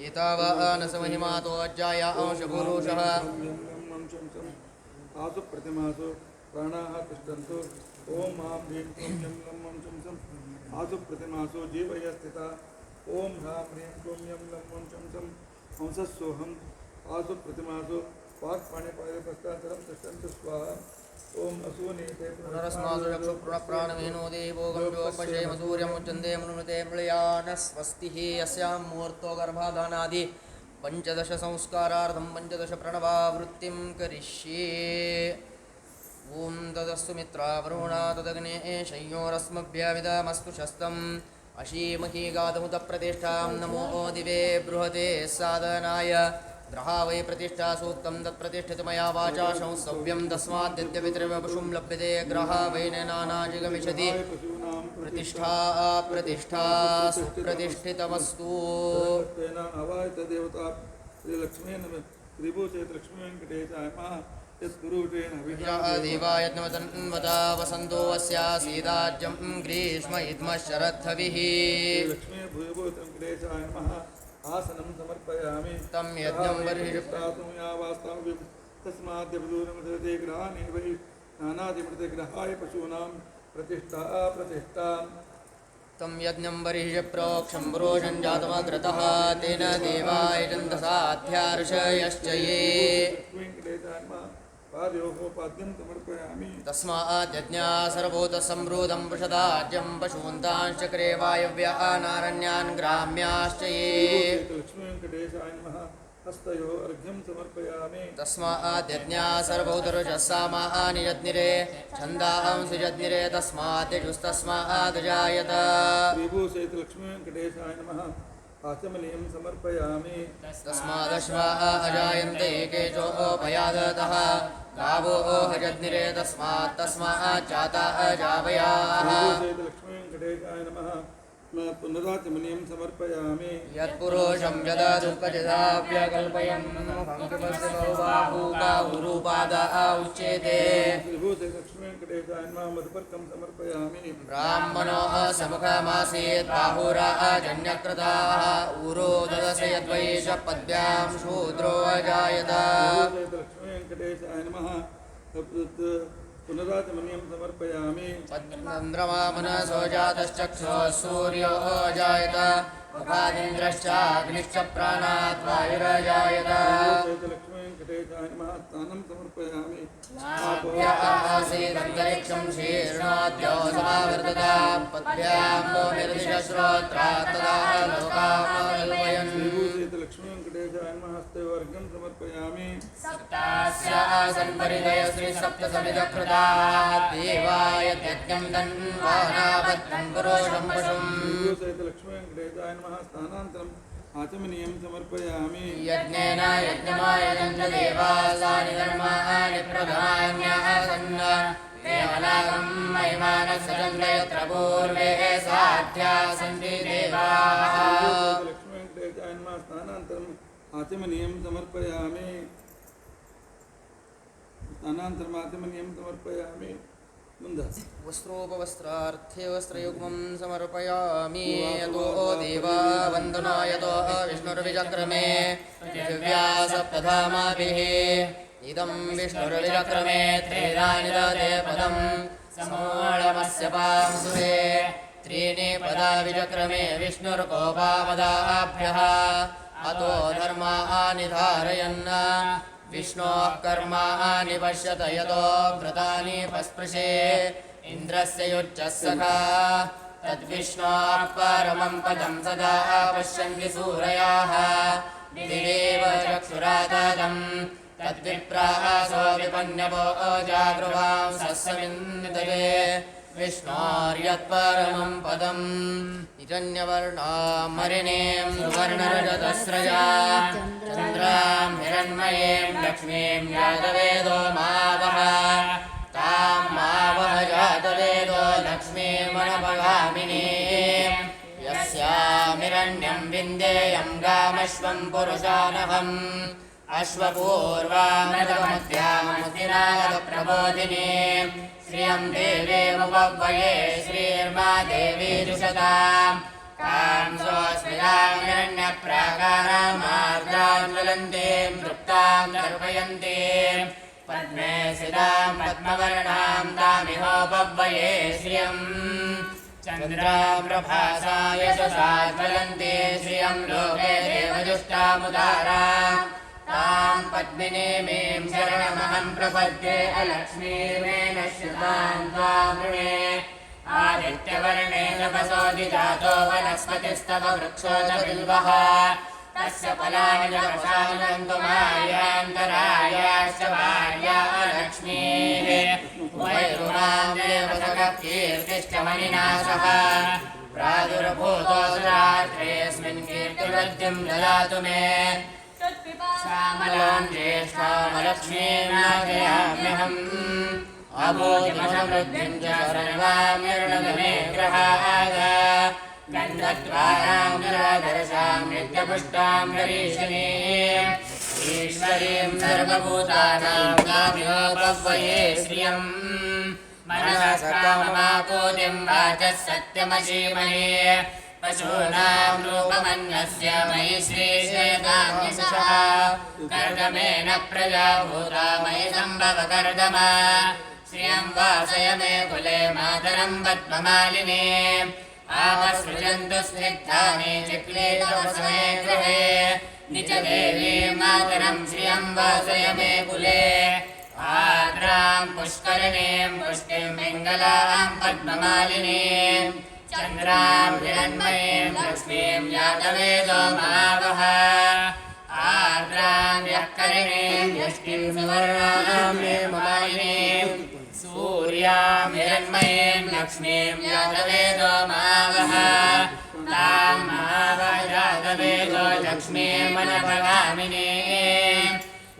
एतावानसमहिमातो अज्जाया अंशपुरुषः आसु प्रतिमासु प्राणाः तिष्ठन्तु ओं मां ह्रीं क्लीं यं लं मं चं सं आसु प्रतिमासु जीवय स्थिता ओं ह्रां ह्रीं क्लीं यं लं मं चं सं हंसस्सोऽहम् आसु प्रतिमासु वाक्पाणिपायपश्चाचरं तिष्ठन्तु स्वाहा ओं असूनीते पुनरस्मासु चक्षुप्रणप्राणमेनो देवो गम्योपशेम सूर्यमुच्चन्दे मनुमते मृळयानः स्वस्तिः अस्यां मुहूर्तो गर्भाधानादि पंचदश संस्कारार्थं पंचदश प्रणवावृत्तिं करिष्ये ओं तदस्तु मित्रा वरुणा तदग्ने शय्योरस्मभ्यविदमस्तु शस्तम् अशीमहि गातमुतप्रतिष्ठां नमो दिवे बृहते साधनाय ग्रहा वै प्रतिष्ठा सूक्तं तत्प्रतिष्ठित मया वाचा संस्तव्यं तस्माद्यद्यपितृवपुषुं लभ्यते ग्रहा वै नानाजिगमिषति प्रतिष्ठा प्रतिष्ठा सुप्रतिष्ठितमस्तु देवता श्रीलक्ष्मी त्रिभुवते लक्ष्मी वेंकटेशाय महा देवायज्ञवतन्वता वसन्तो अस्या सीताज्यं ग्रीष्म इद्मः शरद्धविः लक्ष्मी भूयभूतं वेंकटेशाय महा आसनं समर्पयामि तं यज्ञं वर्हिष्टातुं यावास्तां तस्माद्यवदूरमृते ग्रहाणि वै नानादिमृते ग्रहाय पशूनां प्रतिष्ठा प्रतिष्ठा तं यज्ञं बर्हिषि प्रोक्षं पुरोषं जातमग्रतः तेन देवाय छन्दसाध्यार्षयश्च ये तस्माद्यज्ञा सर्वभूतसम्भूतं वृषदाज्यं पशून्तांश्चक्रे वायव्या नारण्यान् ग्राम्याश्च ये तस्माद्यज्ञा सर्वभूतरुषस्सामानि यज्ञिरे छन्दांसि यज्ञिरे तस्माद्यजुस्तस्माद्जायत आचमनीयं समर्पयामि तस्मादश्वा अजायन्ते केचोपयादतः गावो हजज्ञिरे तस्माच्चाता अजावयाः पुनराचमनीयं समर्पयामि यत्पुरुषं यदुपजदाभ्यकल्पयन् बहुबाहुकाहुरूपादा उच्यते मधुपर्कं समर्पयामि ब्राह्मणो समुखमासीत् बाहुराजन्यकृताः उरो ददश यद्वैष पद्भ्यां शूद्रो अजायत पुनराचमनीयं समर्पयामि चन्द्रमा मनसो जातश्चक्षुः सूर्यो अजायत मुखादिन्द्रश्चाग्निश्च प्राणात् वायुरजायत स्नानं समर्पयामि आसीदन्तरिक्षं शीर्णाद्यो समावर्तता पद्भ्यां निर्दिशश्रोत्रात् तदा लोकामकल्पयन् हस्तवर्गं समर्पयामि सप्तास्यासन् परिदय श्रीसप्तसमिधकृतात् देवाय यज्ञं तन्वानावत्तं पुरुषं पशुं स्थानान्तरम् आचमनीयं समर्पयामि यज्ञेन यज्ञमायजन्त देवासानि धर्माणि प्रधान्यासन् देवनागं महिमानः यत्र पूर्वे साध्या सन्ति देवाः स्थानान्तरम् आचमनीयं समर्पयामि स्थानान्तरम् आचमनीयं समर्पयामि वस्त्रोपवस्त्रार्थे वस्त्रयुग्मं समर्पयामि यतो देवा वन्दना यतो विष्णुर्विचक्रमे पृथिव्या सप्तधामाभिः इदं विष्णुर्विचक्रमे त्रीणानि ददे पदं समूढमस्य पांसुरे त्रीणि पदा विचक्रमे विष्णुर्कोपामदाभ्यः अतो धर्माणि धारयन् विष्णोः कर्माणि पश्यत यतो व्रतानि पस्पृशे इन्द्रस्य युज्यः सखा तद्विष्णोः परमं पदं सदा पश्यन्ति सूरयाः दिदेव चक्षुराददं तद्विप्रासो विपन्यवो जागृवांसः समिन्दते विष्णोर्यत्परमं पदम् हिरण्यवर्णामरिणीं सुवर्णरजतस्रजा चन्द्रां हिरण्मयीं लक्ष्मीं जातवेदो मावह तां मावह जातवेदो लक्ष्मीमणपगामिनीं यस्यामिरण्यं विन्देयं गामश्वं पुरुषानहम् अश्वपूर्वामृतमध्याममुदिनागप्रबोधिनीं श्रियं देवीमुपव्वये श्रीर्मा देवी जुषताम् कांसोऽस्मितां हिरण्यप्राकारां दर्पयन्ति पद्मे सिदां पद्मवर्णां तामिहोपव्वये श्रियम् चन्द्रां प्रभासा यशसा ज्वलन्ति श्रियं लोके देवजुष्टामुदारां तां पद्मिनीमीं शरणमहं प्रपद्ये अलक्ष्मीर्मेण श्रुतां त्वां वृणे आदित्यवर्णे तपसोऽधिजातो वनस्पतिस्तव वृक्षो च बिल्वः तस्य फलानि जपसानन्तु मार्यान्तरायाश्च भार्या लक्ष्मीः वैरुणां देवसखः कीर्तिश्च मणिना सह प्रादुर्भूतोऽसुरात्रेऽस्मिन् कीर्तिवृद्धिं ददातु मे श्यामलां ज्येष्ठामलक्ष्मीं नाशयाम्यहम् अभूतिमसमृद्धिं च सर्वां निर्णदमे ग्रहाद गन्धद्वारां निरादर्शां नित्यपुष्टां गरीषिणीम् ईश्वरीं सर्वभूतानां तामिहोपव्वये श्रियम् मनसः काममापूतिं वाचः सत्यमशीमहे पशूनां रूपमन्यस्य मयि श्रीश्वेतान्यशः कर्दमेन प्रजा भूता मयि सम्भव कर्दमा श्रियं वासय मे कुले मातरं पद्ममालिनी आपसृजन्तु स्निग्धानि चिक्लीतवसमे गृहे निजदेवी मातरं श्रियं वासय मे कुले आर्द्रां पुष्करिणीं पुष्टिं पिङ्गलां पद्ममालिनीं चन्द्रां हिरण्मयीं लक्ष्मीं यातवेदो महावः आर्द्रां यःकरिणीं यष्टिं सुवर्णां हेममालिनीं सूर्यां हिरण्मयीं लक्ष्मीं यातवेदो महावः तां महावयातवेदो लक्ष्मीं मनभगामिनीं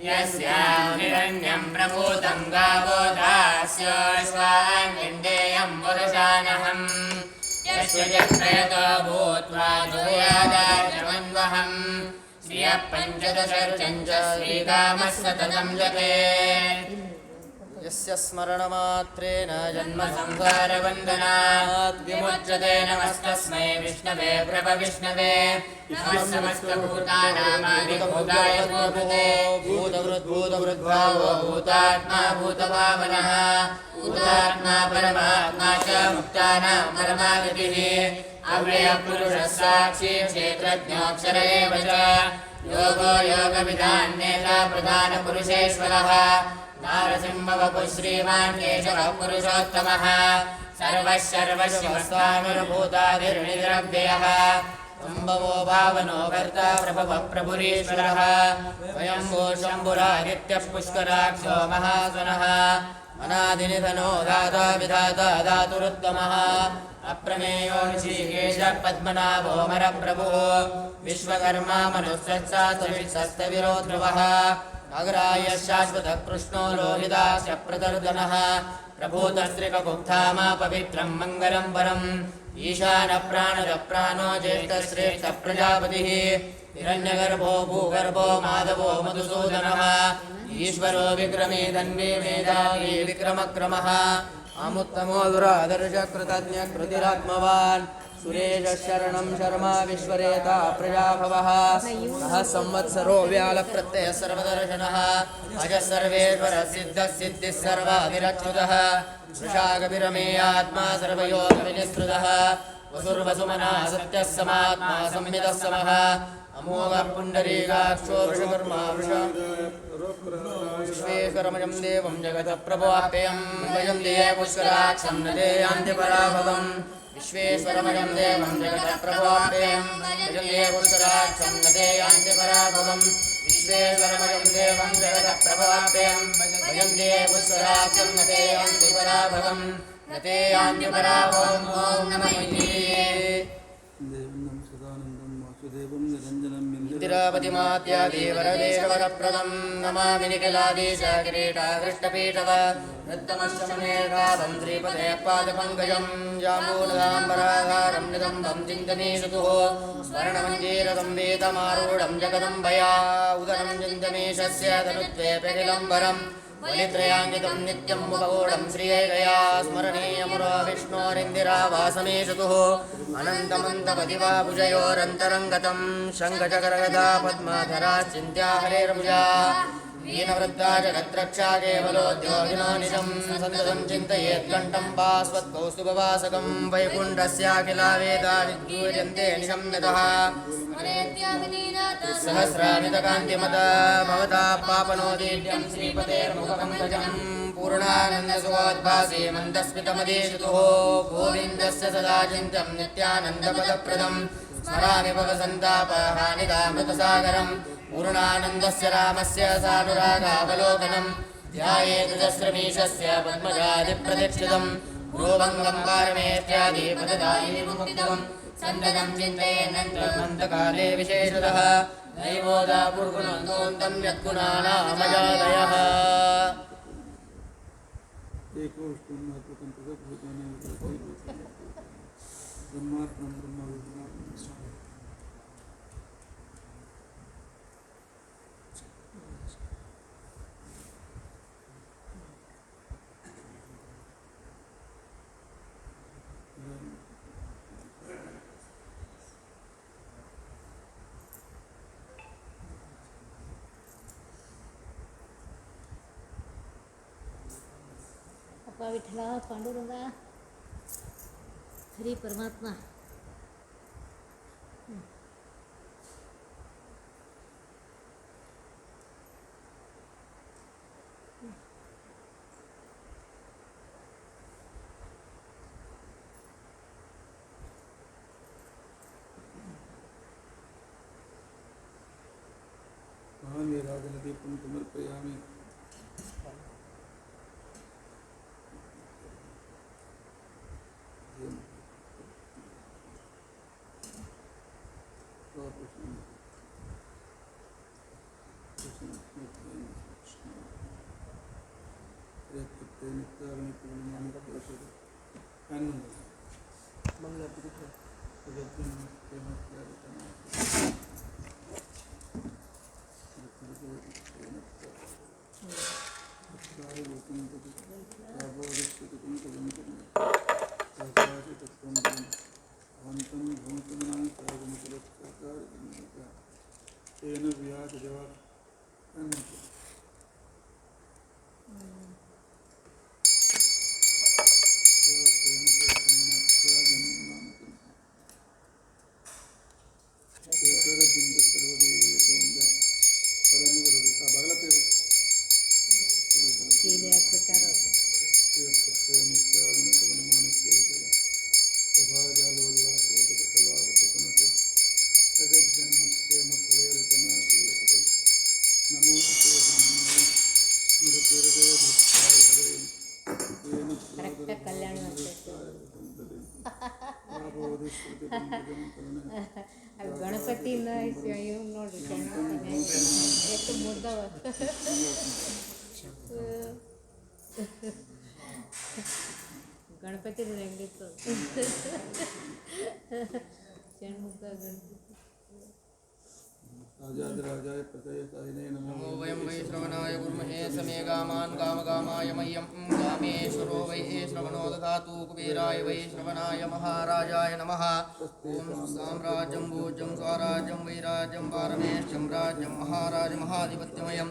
यस्यां हिरण्यं प्रभूतं गावो दास्योऽश्वान् विन्देयं पुरुषानहम् यस्य जप्रयतो भूत्वा दूयादार्जमन्वहम् श्रियः पञ्चदशर्चम् च श्रीकामः सततं जपे यस्य स्मरणमात्रेण जन्मसंहारवन्दनात् विमुच्यते नमस्तस्मै विष्णवे प्रभविष्णवे नमः समस्तभूतानामादिभूताय भूतते भूतवृद्भावो भूतात्मा भूतभावनः भूतात्मा परमात्मा च मुक्तानां परमागतिः अव्ययपुरुषः साक्षी क्षेत्रज्ञोऽक्षर एव च योगो योगविदान्नेता प्रधानपुरुषेश्वरः नारसिंहवपुः श्रीमान् केशवः पुरुषोत्तमः सर्वशर्वशिवस्वामिर्भूतादिर्निरव्ययः सम्भवो भावनो भर्ता प्रभवः प्रभुरीश्वरः स्वयंभो शम्भुरादित्यः पुष्कराक्षो महासुनः अनादिनिधनो दाता विधाता दातुरुत्तमः अप्रमेयो ऋषिकेशः पद्मनाभो मरप्रभुः विश्वकर्मा मनुष्यश्चास्त्रविरो ध्रुवः अग्राय शाश्वतः कृष्णो लोहिताश्च प्रदर्दनः प्रभूतस्त्रिकगुप्तामा पवित्रं मङ्गलं परम् ईशानः प्राणदः प्राणो ज्येष्ठश्रेष्ठः प्रजापतिः हिरण्यगर्भो भूगर्भो माधवो मधुसूदनः ईश्वरो विक्रमे धन्वे मेधावी विक्रमक्रमः अमुत्तमो दुरादर्शकृतज्ञकृतिरात्मवान् सुरेशः शरणं शर्मा विश्वरेता प्रजाभवः सः संवत्सरो व्यालप्रत्ययः सर्वदर्शनः अजः सर्वेश्वरः सिद्धः सिद्धिः सर्वाभिरच्युतः वृषाकविरमेयात्मा सर्वयोगविनिःसृतः वसुर्वसुमनः सत्यः समात्मा संविदः समः अमोघः पुण्डरीकाक्षो वृषकर्मा विश्वेश्वरमयं देवं जगतः प्रभवाप्ययं वयं देय पुष्कराक्षं न देयान्ति पराभवम् विश्वेश्वरमयं देवं जगतः प्रभवाप्ययं वयं देय पुष्कराक्षं न देयान्ति पराभवम् विश्वेश्वरमयं देवं जगतः प्रभवाप्ययं वयं देय पुष्कराक्षं न देयान्ति पराभवम् न ते यान्ति पराभवम् ॐ नमः इंदिरापतिमाद्यादेवरदेशवरप्रदं नमामि निखिलाधीश किरीटाकृष्टपीठव नृत्तमश्चमेघाभं श्रीपते पादपङ्कजं जाम्बूनदाम्बराधारं निदम्बं चिन्तनीषुतुः स्वर्णमञ्जीरसंवेदमारूढं जगदम्बया उदरं चिन्तमीशस्य तनुत्वेऽप्यखिलम्बरम् बलित्रयाङ्गितं नित्यं मुखगूढं श्रियैकया स्मरणीयमुरो विष्णोरिन्दिरावासमेषुतुः अनन्तमन्तपदिवा भुजयोरन्तरङ्गतं शङ्खचक्रगदा पद्माधरा चिन्त्या हरेर्भुजा दीनवृद्धा जगद्रक्षा केवलोद्योगिनो निशं सन्ततं चिन्तयेत्कण्ठं भास्वत्कौस्तुभवासकं वैकुण्ठस्याखिला वेदा विद्गूर्यन्ते निशम्यतः सहस्रामितकान्तिमत भवता पापनोदीड्यं श्रीपतेर्मुखपङ्कजं पूर्णानन्दसुखोद्भासे मन्दस्मितमदेशतुः गोविन्दस्य सदा चिन्त्यं नित्यानन्दपदप्रदं स्मरामि भवसन्तापहानिदामृतसागरं पूर्णानन्दस्य रामस्य सानुरागावलोकनं ध्यायेतुजस्रमीशस्य पद्मजादिप्रतिष्ठितं गुरोभङ्गं पारमेत्यादिपददायिमुक्तिदं सन्नदं चिन्तयेन्नन्तकाले विशेषतः दैवोदापुर्गुणन्तोन्तं यद्गुणानामजादयः एको विष्णुमात्मकं तदभूतानि ब्रह्मात्मं ब्रह्मविद्यां अप्पा विठ्ठला पांडुरंगा हरी परमात्मा महामेराजनदीपं समर्पयामि ಕರೆಕ್ಟಾಗಿ ಕಲ್ಯಾಣ ಅದು ಗಣಪತಿಯಿಂದ ಇವ್ ನೋಡ್ರಿ ಎಷ್ಟು ಮುದ್ದವ ಗಣಪತಿ ಹೆಂಗಿತ್ತು ಮುದ್ದ ಗಣಪತಿ राजाधिराजाय प्रतयसायिने नमो वयं वै श्रवणाय कुर्महे समे कामान् कामकामाय मह्यं कामेश्वरो वै श्रवणो ददातु कुबेराय वै श्रवणाय महाराजाय नमः ॐ साम्राज्यं भोज्यं स्वराज्यं वैराज्यं पारमेश्यं राज्यं महाराजमहाधिपत्यमयं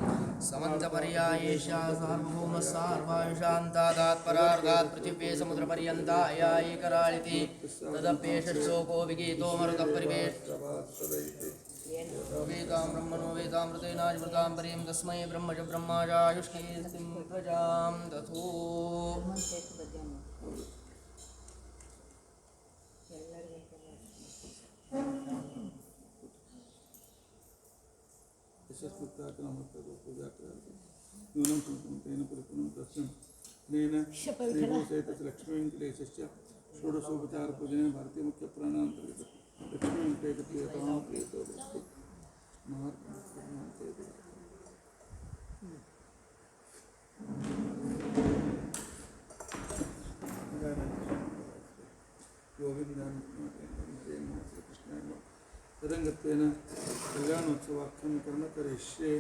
समन्तपर्यायेष्या सार्वभौमः सार्वायुषान्तादात्परार्गात् पृथिव्ये समुद्रपर्यन्ता या एकराळिति तदप्येषश्लोको विगीतो मरुतः परिवेश वेदां ब्रह्मणो वेदामृतेनाजुवृतां परीं तस्मै ब्रह्म च ब्रह्माजायुष्कीर्तिं प्रजां दधो न्यूनं तेन परिपूर्णं तस्मिन् तेन श्रीभूषेतस्य लक्ष्मीवेङ्कटेशस्य षोडशोपचारपूजनेन भारतीयमुख्यप्राणान्तर्गतं लक्ष्मीवेङ्कटेशप्रियतां प्रियतो भवतु तदङ्गत्वेन कल्याणोत्सवाख्यं कर्म करिष्ये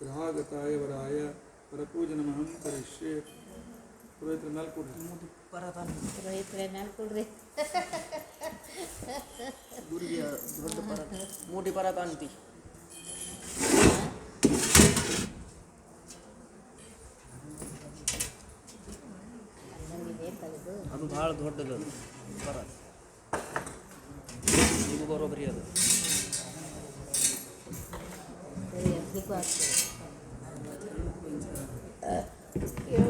ग्रहागताय वराय परपूजनमहं करिष्ये पुरोहित्र नाल्ಕು ಪುರೋಹಿತರೆ ನಾನು ಕೊಡ್ರಿ ಗುರುವಿಯ ದೊಡ್ಡ ಪರ ಮೂಟಿ ಪರತಾಂತಿ ಭಾಳ ದೊಡ್ಡದು ಬರ ಇದು ಬರೋಬ್ಬರಿ ಅದು ಸರಿ ಎತ್ತಲಿಕ್ಕೂ ಆಗ್ತದೆ ये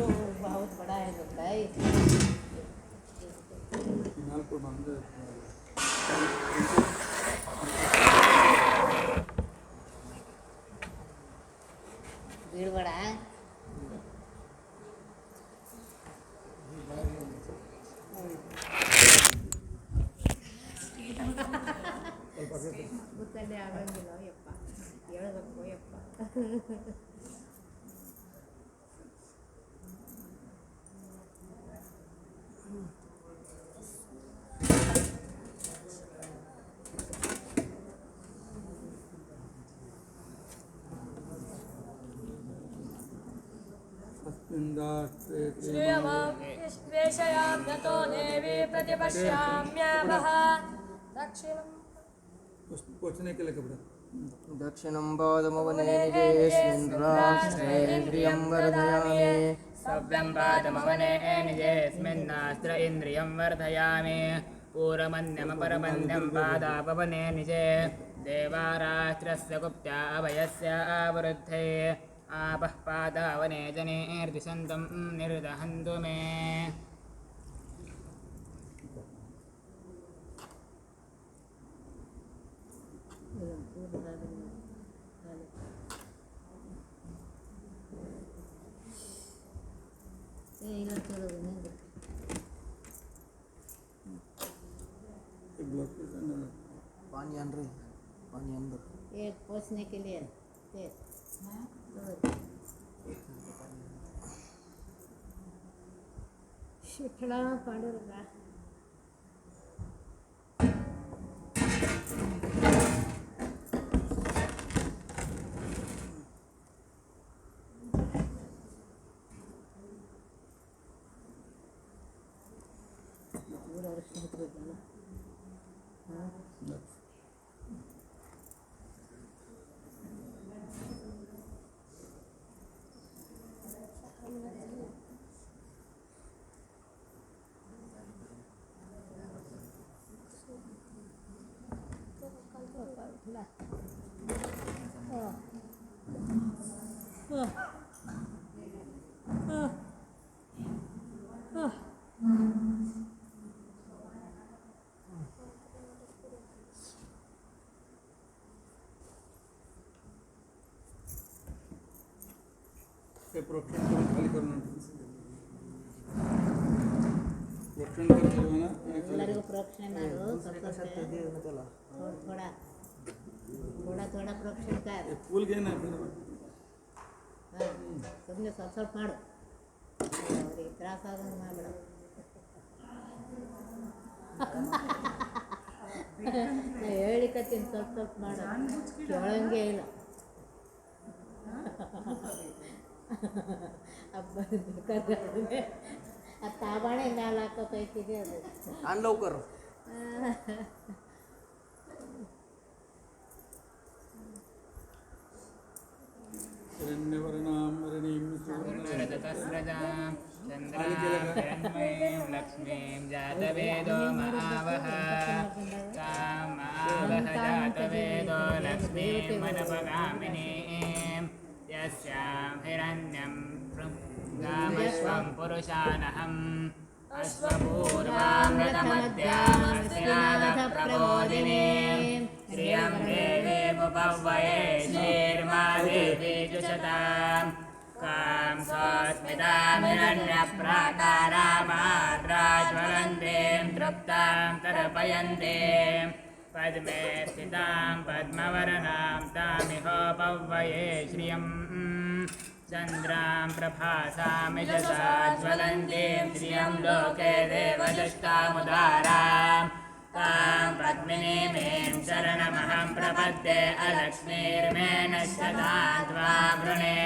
बहुत बड़ा है लगता है ನಾಲ್ಕು ಮಂದಿ भीड़ बड़ा है ಗೊತ್ತಲ್ಲೇ ಆಗಂಗಿಲ್ಲ ಯಪ್ಪ ಹೇಳ್ಬೇಕು ಯಪ್ಪ श्रेयमां देवी प्रतिपश्याम्यावः दक्षिणं पहुँचने के लिए कपड़ा दक्षिणं पादमवने निजेस्मिन् राष्ट्रेन्द्रियं वर्धयामि सव्यं पादमवने निजेस्मिन्नास्त्र इन्द्रियं वर्धयामि पूर्वमन्यमपरमन्यं पादापवने निजे देवाराष्ट्रस्य गुप्त्या अभयस्य आवृद्धे आपः पादावने जनेर्दिशन्तं निर्दहन्तु मे पानी अंदर पानी अंदर एक पहुँचने के लिए शिखला पांडुरंगा पूरा वर्ष निकल हाँ ते प्रोक्षण करून खाली करून प्रोक्षण करतो ना ಎಲ್ಲರಿಗೂ ಪ್ರೋಕ್ಷಣೆ ಮಾಡು थोड़ा थोड़ा थोड़ा प्रोक्षण कर फूल घे ना ಸುಮ್ಮನೆ ಸ್ವಲ್ಪ ಸ್ವಲ್ಪ ಮಾಡು ಅವ್ರಿಗೆ ತ್ರಾಸ ಆಗೋದು ಮಾಡಬೇಡ ನಾ ಹೇಳಿಕತ್ತೀನಿ ಸ್ವಲ್ಪ ಸ್ವಲ್ಪ ಮಾಡು ಕೇಳಂಗೆ ಇಲ್ಲ ಹಬ್ಬ ಆ ತಾಬಾಣೆ ಮ್ಯಾಲೆ ಹಾಕೋತೈತಿದೆ ಅದು आण लवकर हिरण्यवर्णां हरिणीं रजतस्रजां चन्द्रां लक्ष्मीं जातवेदो महावः तां महावः जातवेदो लक्ष्मीं मनपगामिनीं यस्यां हिरण्यं गामश्वं पुरुषानहम् अश्वपूर्वामृतमध्यामस्तिनादप्रबोधिनीं श्रियं देवीमुपह्वये श्रीर्मा देवी जुषतां कां स्वस्मितां हिरण्यप्राकारामाद्राज्वलन्तीं तृप्तां तर्पयन्तीं पद्मे स्थितां पद्मवर्णां तामिहोपह्वये श्रियं चन्द्रां प्रभासामिजसा ज्वलन्तीं श्रियं लोके देवदष्टामुदारां तां पद्मिनीमीं शरणमहं प्रपद्ये अलक्ष्मीर्मेण शतां त्वां वृणे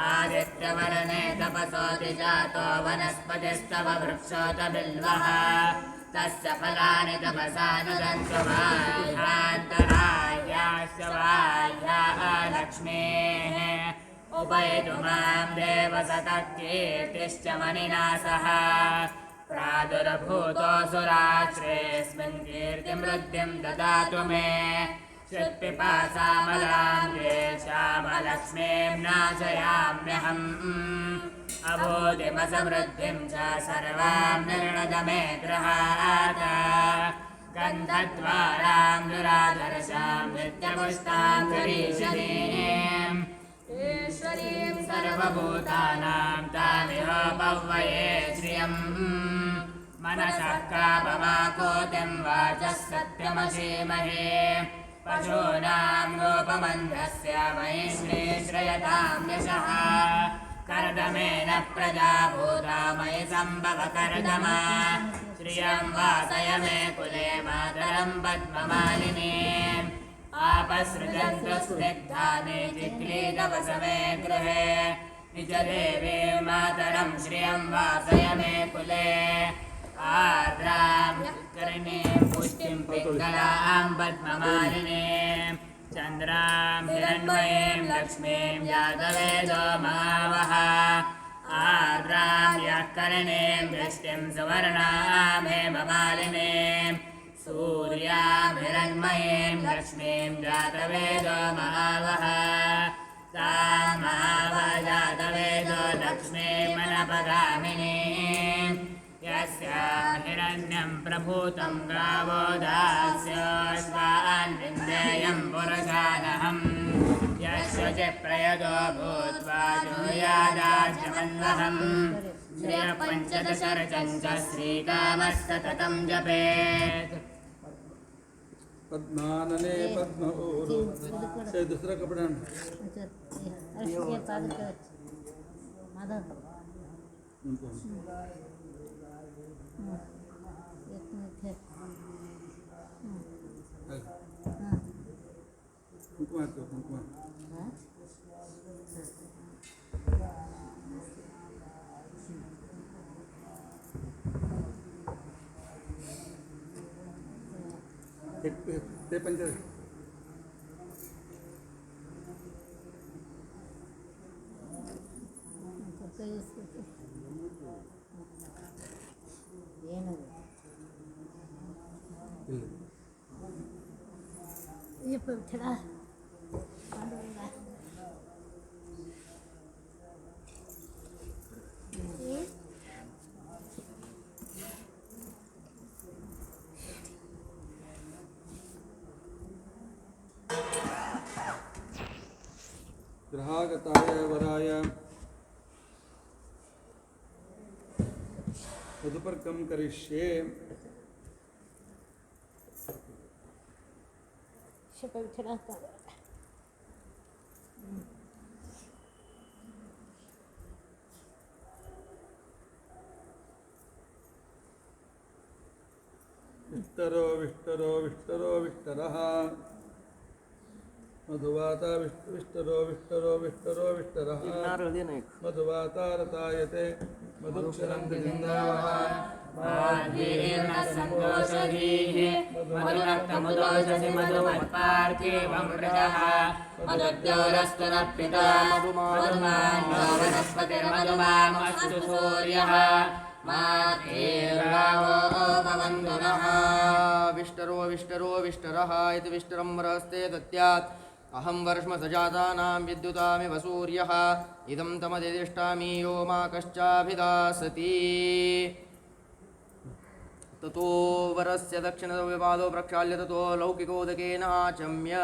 आदित्यवर्णे तपसोऽति जातो वनस्पतिस्तव वृक्षोत बिल्वः तस्य फलानि तपसानुदन्तु वाह्यान्तरायास्य वाह्या लक्ष्मीः उपैतु मां देवसतकीर्तिश्च मणिना सह प्रादुर्भूतोऽसुराश्रेऽस्मिन् कीर्तिमृद्धिं ददातु मे श्रुत्पिपासामलां श्यामलक्ष्मीं नाशयाम्यहम् अभूतिमसमृद्धिं च सर्वां निर्णद मे गृहात् गन्धद्वारां दुराधर्षां नित्यपुष्टां गरीषणीम् ईश्वरीं सर्वभूतानां तामिह पह्वये श्रियम् मनसः काममाकोतिं वाचः सत्यमसीमहे पशूनां गोपमन्धस्य मयि श्रीश्रयतां यशः कर्दमेन प्रजा भूता मयि सम्भव कर्दमा श्रियं वासय मे कुले मातरं पद्ममालिनीम् आपसृजन्तु स्निग्धानि जिक्लीदवस मे गृहे निजदेवीं मातरं श्रियं वासय मे कुले आर्द्रां करिणीं पुष्टिं पिङ्गलां पद्ममालिनीं चन्द्रां हिरण्मयीं लक्ष्मीं जातवेदो महावः आर्द्रां यः करिणीं वृष्टिं सुवर्णां हेममालिनीं सूर्यां हिरण्मयीं लक्ष्मीं जातवेदो महावः तां महावजातवेदो लक्ष्मीमनपगामिनीं यस्यां हिरण्यं प्रभूतं गावो दास्योऽश्वान् विन्देयं पुरुषानहम् यस्य च प्रयतो भूत्वा जूयादाज्यमन्वहम् श्रियपञ्चदशरचं च श्रीकामस्तततं जपेत् पद्मानने पद्मऊरु से दूसरा कपड़ा ಅರಶಿಗೆ ಪಾದಕ್ಕೆ ಮಾಧವ कुंकुम हाथ कुंकुम ते पंच ಏನದು ಯಪ್ಪ ಬಿಟ್ಟಡ ग्रहागताय वराय मधुपर्कं करिष्ये ಶಪ ಬಿಟ್ಟಡ विष्टरो विष्टरो विष्टरो विष्टरः मधुवाता विष्टरो विष्टरो विष्टरो विष्टरः मधुवाता रतायते मधुक्षरन्ति जिन्दावः सन्तोषधीः मधुरक्तमुदोषसि मधुमत्पार्थिवं मृतः मधुद्योरस्तु नः पिता मधुमान्नो वनस्पतिर्मधुमामस्तु सूर्यः माधीर्रावो भवन्तु नः विष्टरो विष्टरो विष्टरः इति विष्टरं रहस्ते दत्यात् अहं वर्ष्मसजातानां विद्युतामिव सूर्यः इदं तमदिष्टामि यो मा कश्चाभिदासति ततो वरस्य दक्षिणविपादो प्रक्षाल्य ततो लौकिकोदकेन आचम्य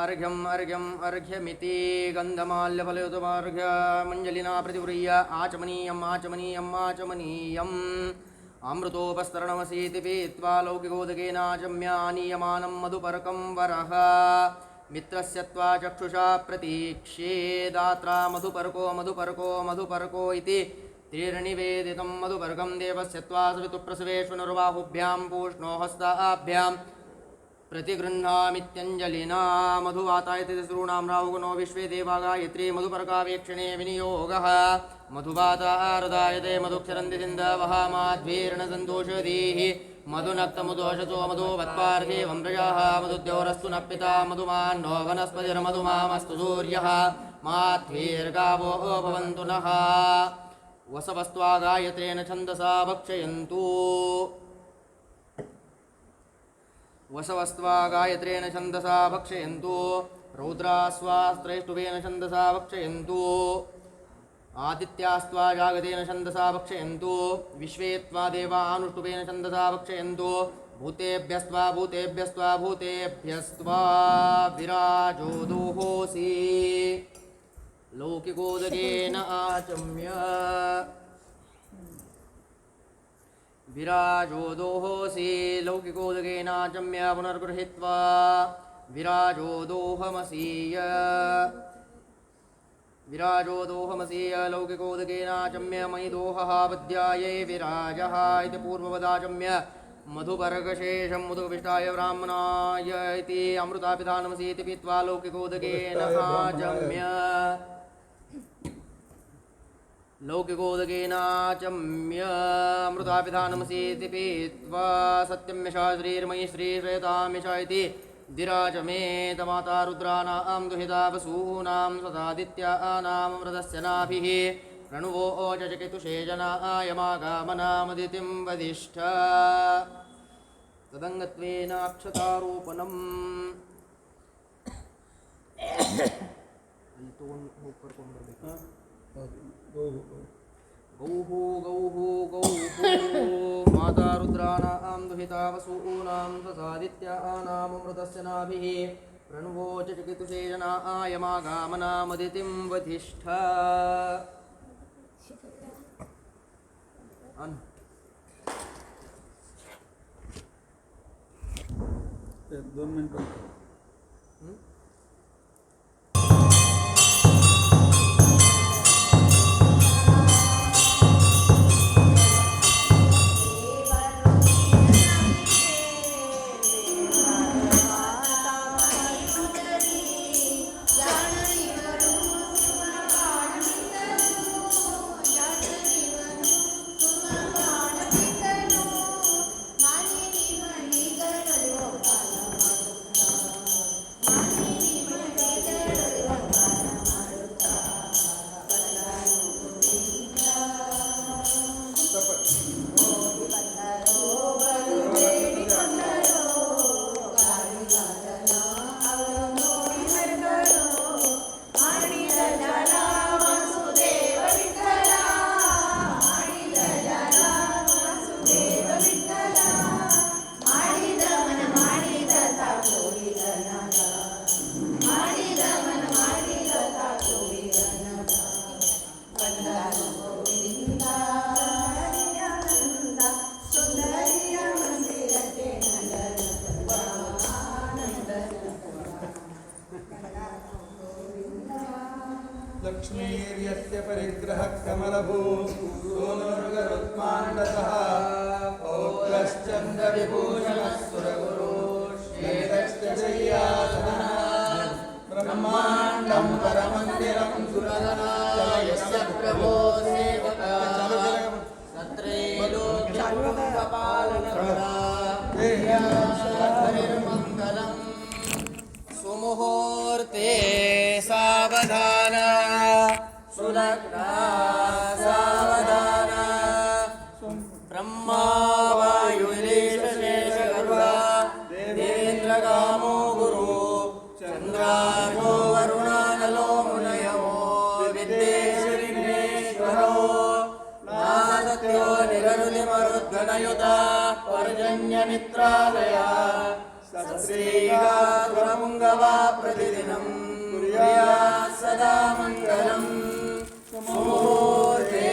अर्घ्यम् अर्घ्यम् अर्घ्यमिति गन्धमाल्यफलयुतमर्घ्यमञ्जलिना प्रतिगृह्य आचमनीयम् आचमनीयम् आचमनीयम् अमृतोपस्तरणमसीति पीत्वा लौकिकोदकेन आचम्य आनीयमानं मधुपर्कं वरः मित्रस्य त्वा चक्षुषा प्रतीक्ष्ये दात्रा मधुपर्को मधुपर्को मधुपर्को इति त्रिर्निवेदितं मधुपर्कं देवस्य त्वा सवितुप्रसवेष्वनुर्बाहुभ्यां पूष्णो हस्ताभ्यां प्रतिगृह्णामित्यञ्जलिना मधुवातायति तिसॄणां राहुगुणो विश्वे देवा गायत्री मधुपर्कावेक्षणे विनियोगः मधुवातारुदायते मधुक्षरन्ति सिन्धवः माध्वीर्णसन्तोषधीः मधुनक्तमुदोषतो मधुवत्पार्थिवं प्रजाः मधुद्योरस्तु नः पिता मधुमान्नो वनस्पतिर्मधुमामस्तु सूर्यः माध्वीर्गावो भवन्तु नः वसवस्त्वागायत्रेण छन्दसा भक्षयन्तु वसवस्त्वागायत्रेण छन्दसा भक्षयन्तु रौद्रास्वास्त्रैष्टुभेन छन्दसा भक्षयन्तु आदित्यास्त्वा जागतेन छन्दसा भक्षयन्तु विश्वे त्वा देवानुष्टुभेन छन्दसा भक्षयन्तु भूतेभ्यस्त्वा भूतेभ्यस्त्वा भूतेभ्यस्त्वा विराजो दोहोऽसि लौकिकोदकेन आचम्य विराजो दोहोऽसि लौकिकोदकेनाचम्य पुनर्गृहीत्वा विराजो दोहमसीय लौकिकोदकेनाचम्य मयि दोहः पद्यायै विराजः इति पूर्ववदाचम्य मधुपर्कशेषं मुदुविष्टाय ब्राह्मणाय इति अमृतापिधानमसि इति पीत्वा लौकिकोदकेन आचम्य अमृतापिधानमसि इति पीत्वा सत्यम्यशा श्रीर्मयि श्रीश्रेतामिष इति दिराजमेतमाता रुद्राणां दुहिता वसूनां सदादित्यानामृतस्य नाभिः प्रणुवो ओचचकेतुषे जनायमागामनामदितिं वदिष्ठ तदङ्गत्वेनाक्षतारोपणम् गौः गौः गौः माता रुद्राणां दुहिता वसूनां ससादित्यानामृतस्य नाभिः प्रणुवोच चिकितुषे जनायमागामनामदितिं वधिष्ठ दोन मिनटं लक्ष्मीर्यस्य परिग्रहः कमलभूषोनुर्गरुत्माण्डतः पौत्रश्चन्द्रविभूषणः सुरगुरुः श्वेतश्च शय्यासनः ब्रह्माण्डं परमन्दिरं सुरगणायस्य प्रभो सेवकः तत्रैलोक्यपालनम् सुमुहूर्ते सावधान सुलग्ना सावधान ब्रह्मा वायुलेशेषगरुडा देवेन्द्रगामो गुरु चन्द्रार्को वरुणानलो मुनयो विद्येश्वरो नासत्यो निरनुतिमरुद्गणयुता पर्जन्यमित्रालया श्रीगातुरमुङ्गवा प्रतिदिनं कुर्यात् सदा मङ्गलम् मुहूर्ते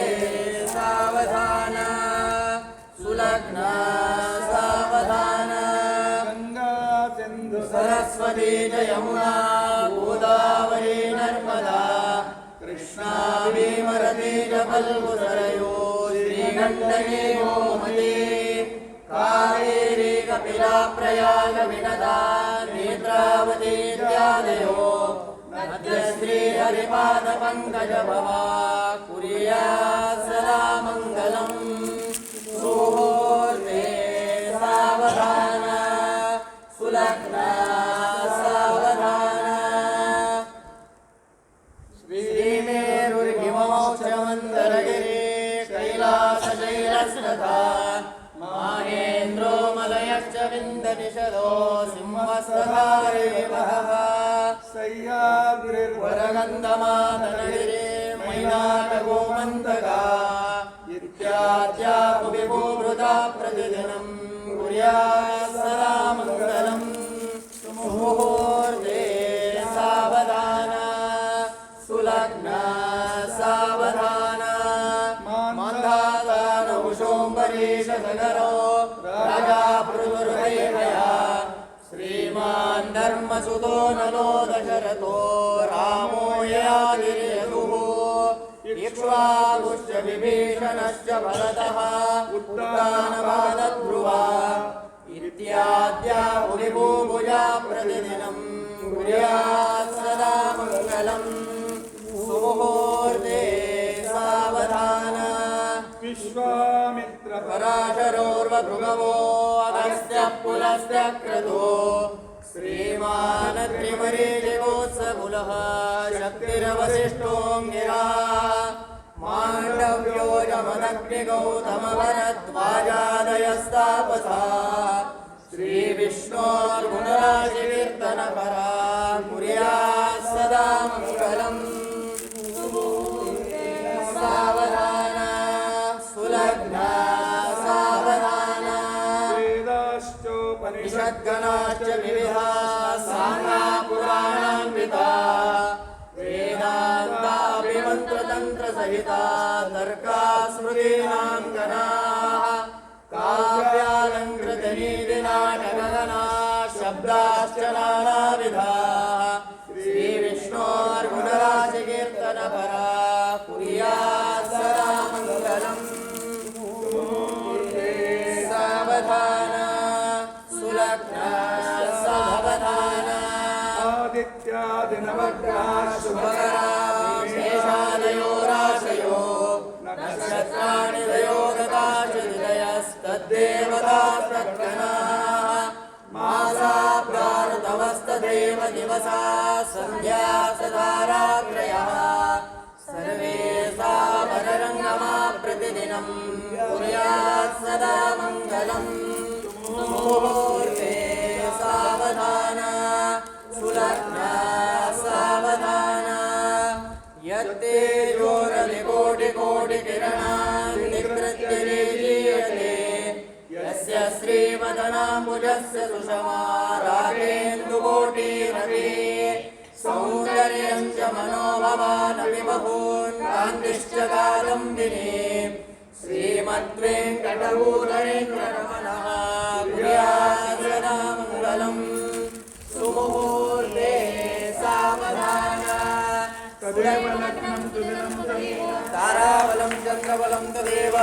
सावधान सुलग्ना सावधान गङ्गा सिन्धु सरस्वती च यमुना गोदावरी नर्मदा कृष्णा भीमरती च फल्गुसरयो श्रीगण्डकी गोमती कावेरी कपिला प्रयाग विनदा नेत्रावती इत्यादयो मध्यश्री हरिपाद पंकज भवा कुर्यात् सदा मङ्गलम् सुमुहूर्ते सावधान सुलग्ना सावधान श्रीमेरुर्हिममोक्षमन्दरगिरि सह्याद्रिर्वरगन्धमादनगिरे वरगन्धमादनगिरे मैनाकगोमन्तका इत्याद्या भुविभूभृता प्रतिदिनं कुर्यात् सदा मङ्गलम् मुहूर्ते सावधान सुलग्न सावधान मान्धातानहुषोऽम्बरीषसगरो राजा पृथुर्वैहया श्रीमान् धर्मसुतो नलो दशरथो रामो ययातिर्यदुः इक्ष्वाकुश्च विभीषणश्च भरतः उत्तानपादध्रुवा इत्याद्या भुविभूभुजा प्रतिदिनं कुर्यात् सदा मङ्गलम् सुमुहूर्ते सावधान विश्वामित्र पराशरोर्वभृगवो अगस्त्यः पुलस्त्य क्रतो श्रीमान् त्रिमरीचिकोत्सकुलः शक्तिरवसिष्ठोऽङ्गिरा माण्डव्यो यमदग्निगौतमभरद्वाजादयस्तापसा श्रीविष्णोर्गुणराशिकीर्तनपरा कुर्यात् सदा मङ्गलम् सावधान सुलग्न सावधान वेदाश्चोपनिषद्गणाश्च निषद्गणाश्च विविधा साङ्गा पुराणान्विता वेदान्ताभिमन्त्रतन्त्रसहिता तर्का स्मृतीनाङ्गनाः काव्यालङ्कृतनीतिनाटकगणा शब्दाश्च नानाविधाः श्रीविष्णोर्गुणराशिकीर्तनपरा कुर्यात् सदा मङ्गलम् सावधान सुलग्न सावधान आदित्यादिनवग्रहाः शुभकरा शेषादयो राशयो नक्षत्राणि दयोगताश्चिदयस्तद्देवतास्तत्कणाः मासा प्रार्तवस्तदेव दिवसा सन्ध्या सदारात्रयः सर्वे सावररङ्गमा प्रतिदिनं कुर्यात् सदा मङ्गलम् मुहूर्ते सावधान सुलग्न सावधान यत्तेजोरविकोटिकोटिकिरणान् निकृत्य निजीयते यस्य श्रीमदनाम्बुजस्य सुषमा रागेन्दुकोटिरवि सौन्दर्यं च मनोभवानपि बहून् कान्तिश्च कादम्बिनी श्रीमद्वेङ्कटभूतरेन्द्ररमणः कुर्यात् सदा मङ्गलम् सुमुहूर्ते सावधान तदेव लग्नं तुदिनं तदेव ताराबलं चन्द्रबलं तदेव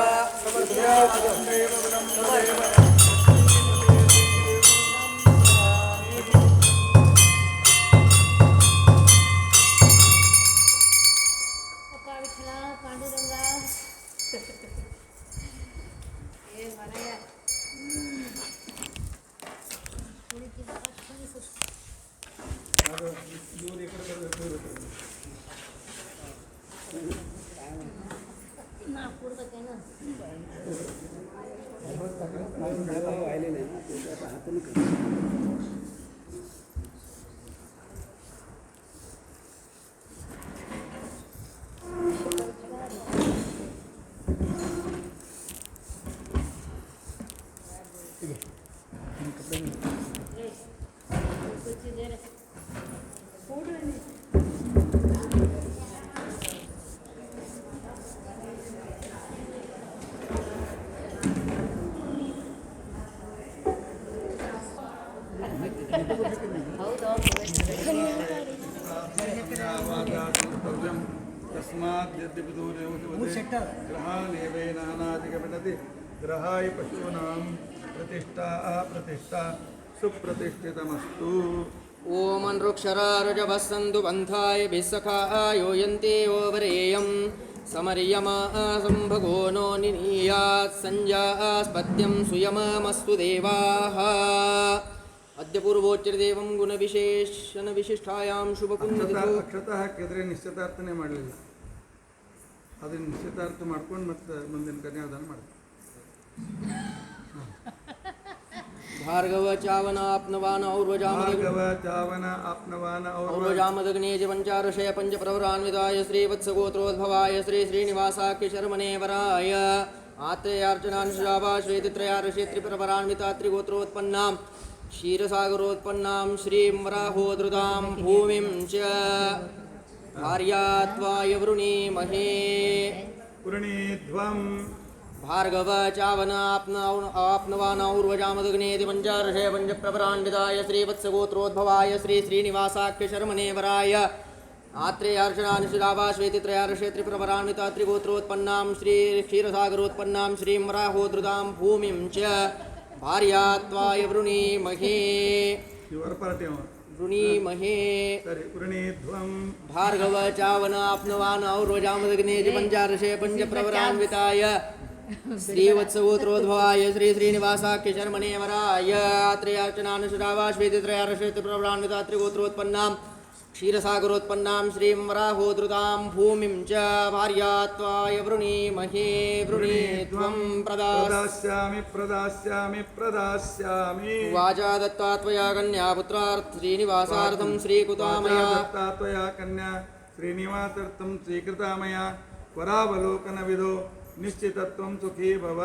तदेव बलं तदेव ಅಪ್ಪ ವಿಠಲ ಪಾಂಡುರಂಗ ಏ ಮನೆಯ ಕುಳಿತಿದ್ದ ಕ್ಷಮಿಸು. ಅದು ಇವ್ರು ಈ ಕಡೆ ಬರಬೇಕು ನಾ ಕೊಡ್ಬೇಕೇನು ಕೂತಿದ್ದೇನೆ ಕೂಡ್ರಿ कर्तव्यं तस्मात् यद्यपिदूरेवति ग्रहानेवैनानादिकपठति ग्रहाय पशूनां प्रतिष्ठा अप्रतिष्ठा सुप्रतिष्ठितमस्तु ओम नृक्षरारुजभः सन्तु पन्थाय भिस्सखायो यन्ते ओवरेयं समर्यमा सम्भगो नो निनीयात् सञ्जास्पत्यं सुयमामस्तु देवाः अद्य पूर्वोच्चरदेवं गुणविशेषणविशिष्टायां शुभपुण्यतिथौ ಅಕ್ಷತ ಹಾಕಿದ್ರೆ ನಿಶ್ಚಿತಾರ್ಥನೇ ಮಾಡಲಿಲ್ಲ ಅದನ್ನು ನಿಶ್ಚಿತಾರ್ಥ ಮಾಡ್ಕೊಂಡು ಮತ್ತೆ ಮುಂದಿನ ಕನ್ಯಾದಾನ ಮಾಡ್ತಾರೆ भार्गव चावनाप्नवान भार्गव चावन आप्नवान और्वजामदग्नेज पञ्चार्षय पञ्चप्रवरान्विताय श्रीवत्सगोत्रोद्भवाय श्री श्रीनिवासाख्य शर्मणे वराय आत्रेयार्चनानुशाभाश्वेतित्रयार्षे त्रिप्रवरान्विता त्रिगोत्रोत्पन्नां क्षीरसागरोत्पन्नां श्रीं वराहोधृतां भूमिं च भार्यात्वाय वृणीमहे पुरणीध्वम् भार्गव चावन आप्नवान और्वजामदग्नेति पञ्चार्षय पञ्चप्रवरान्विताय श्रीवत्सगोत्रोद्भवाय श्री श्रीनिवासाख्य शर्मणे वराय आत्रेयार्चनानुशिलाभाश्वेतित्रयार्षे त्रिप्रवरान्विता त्रिगोत्रोत्पन्नां श्री क्षीरसागरोत्पन्नां श्रीं वराहोधृतां भूमिं च भार्यात्वाय वृणीमहे ಯುವರ್ ಪಾರ್ಟಿ ಅವ वृणीमहे ಸರಿ पुरणीध्वम् भार्गव चावन आप्नवान और्वजामदग्नेति पञ्चार्षे पञ्चप्रवरान्विताय श्रीवत्सगोत्रोद्भवाय श्री श्रीनिवासाख्य शर्मणे वराय आत्रेयार्चनानुशिलाभाश्वेतित्रयार्षे त्रिप्रवरान्विता त्रिगोत्रोत्पन्नां क्षीरसागरोत्पन्नां श्रीं वराहोधृतां भूमिं च भार्यात्वाय वृणीमहे वृणीध्वं प्रदास्यामि प्रदास्यामि प्रदास्यामि वाचा दत्ता त्वया कन्या पुत्रार्थ श्रीनिवासार्थं श्रीकृता मया दत्ता त्वया कन्या श्रीनिवासार्थं स्वीकृता मया वरावलोकनविदो निश्चितत्वं सुखी भव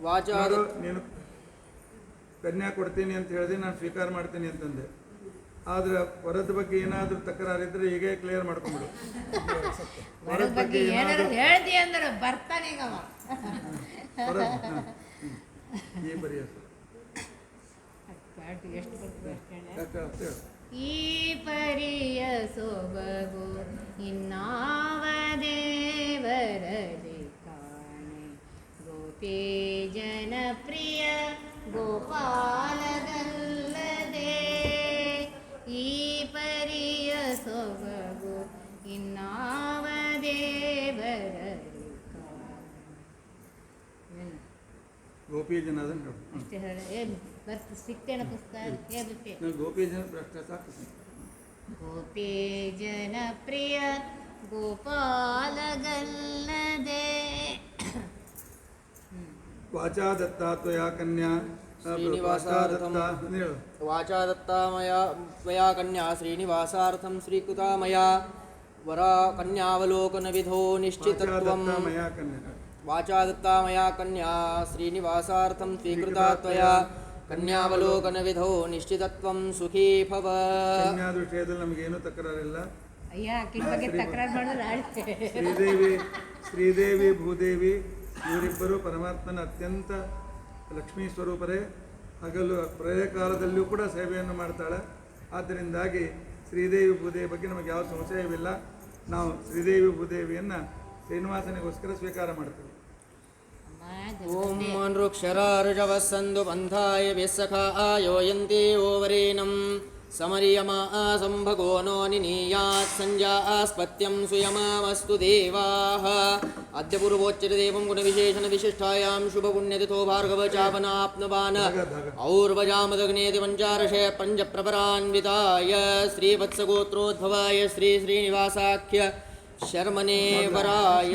वाचा ನೋಡು, ನೀನು ಕನ್ಯಾ ಕೊಡ್ತೀನಿ ಅಂತ ಹೇಳಿದೆ, ನಾನು ಸ್ವೀಕಾರ ಮಾಡ್ತೀನಿ ಅಂತಂದೆ. ಆದ್ರೆ ವರದ ಬಗ್ಗೆ ಏನಾದರೂ ತಕರಾರಿದ್ರೆ ಹೀಗೆ ಕ್ಲಿಯರ್ ಮಾಡ್ಕೊಂಬಿಡು. ವರದ ಬಗ್ಗೆ ಏನಾರು ಹೇಳ್ದಿ ಅಂದ್ರೆ ಬರ್ತಾನೆ ಈಗ ಅವ. ಈ ಬರೀ ಎಷ್ಟು ಬರ್ತದೆ ಅಷ್ಟೇ. ಯಾಕೆ ಅಂತ ಹೇಳು. ಈ ಪರಿಯ ಸೊಬಗು ಇನ್ನಾವ ದೇವರಲಿ ಕಾಣೆ ಗೋಪಿ ಜನಪ್ರಿಯ ಗೋಪಾಲದಲ್ಲದೆ ಈ ಪರಿಯ ಸೊಬಗು ಇನ್ನಾವ ದೇವರಲಿ ಕಾಣೆ. ಗೋಪಿ ಜನ ಅದನ್ನು ಹೇಳು. ಅಷ್ಟೇ ಹೇಳ ಬರ್ತ ಸಿಕ್ತೇನ ಪುಸ್ತಕ ಹೇಳ್ಬಿಟ್ಟೆ. ಗೋಪಿ ಜನ ಅಷ್ಟೇ ಸಾಕು. ಗೋಪಿ ಜನಪ್ರಿಯ ಗೋಪಾಲಗಲ್ಲದೆ ವಾಚಾ ದತ್ತಾ ತ್ವಯಾ ಕನ್ಯಾ ಶ್ರೀನಿವಾಸಾರ್ಥಂ ಹೇಳು. वाचा दत्ता मया कन्या श्रीनिवासार्थं स्वीकृता मया वरा कन्यावलोकनविधो वाचा निश्चितत्वं दत्ता मया कन्या वाचा दत्ता मया कन्या श्रीनिवासार्थं स्वीकृता त्वया कन्यावलोकनविधो निश्चितत्वं सुखी भव ಕನ್ಯಾ ವಿಷಯದಲ್ಲಿ ನಮಗೇನು ತಕರಾರಿಲ್ಲ. ಅಯ್ಯ ಆಕಿನ ಬಗ್ಗೆ ತಕರಾರು ಮಾಡಿದ್ರೆ ಆಡ್ತೆ. ಶ್ರೀದೇವಿ ಭೂದೇವಿ ಇವರಿಬ್ಬರು ಪರಮಾತ್ಮನ ಅತ್ಯಂತ ಲಕ್ಷ್ಮೀ ಸ್ವರೂಪರೇ. ಹಗಲು ಪ್ರಳಯ ಕಾಲದಲ್ಲಿಯೂ ಕೂಡ ಸೇವೆಯನ್ನು ಮಾಡ್ತಾಳೆ. ಆದ್ದರಿಂದಾಗಿ ಶ್ರೀದೇವಿ ಭೂದೇವಿ ಬಗ್ಗೆ ನಮಗೆ ಯಾವ ಸಂಶಯವಿಲ್ಲ. ನಾವು ಶ್ರೀದೇವಿ ಭೂದೇವಿಯನ್ನು ಶ್ರೀನಿವಾಸನಿಗೋಸ್ಕರ ಸ್ವೀಕಾರ ಮಾಡ್ತೇವೆ. ಓಂ ಮನೃಕ್ಷರಾರ್ಜವಸ್ಸಂದು ಬಂಧಾಯ ವಿಸ್ಸಖಾ ಆಯೋಯಂತಿ ಓವರೇನಂ ಸಮರಿಯಮಾ ಸಂಭಗೋ ನೋ ನಿನೀಯಾತ್ ಸಂಜಾಸ್ಪತ್ಯಂ ಸುಯಮಾಮಸ್ತು ದೇವಾಃ ಅದ್ಯ ಪೂರ್ವೋಚ್ಯತೆ ದೇವಂ ಗುಣವಿಶೇಷಣ ವಿಶಿಷ್ಟಾಯಾಂ ಶುಭಪುಣ್ಯತಿಥೋ ಭಾರ್ಗವ ಚಾಪನಾಪ್ನವಾನ್ ಔರ್ವಜಾಮದಗ್ನೇತಿ ಪಂಚಾರ್ಷೇ ಪಂಚಪ್ರಪರಾನ್ವಿತಾಯ ಶ್ರೀವತ್ಸಗೋತ್ರೋದ್ಭವಾಯ ಶ್ರೀ ಶ್ರೀನಿವಾಸಾಖ್ಯ ಶರ್ಮನೇ ವರಾಯ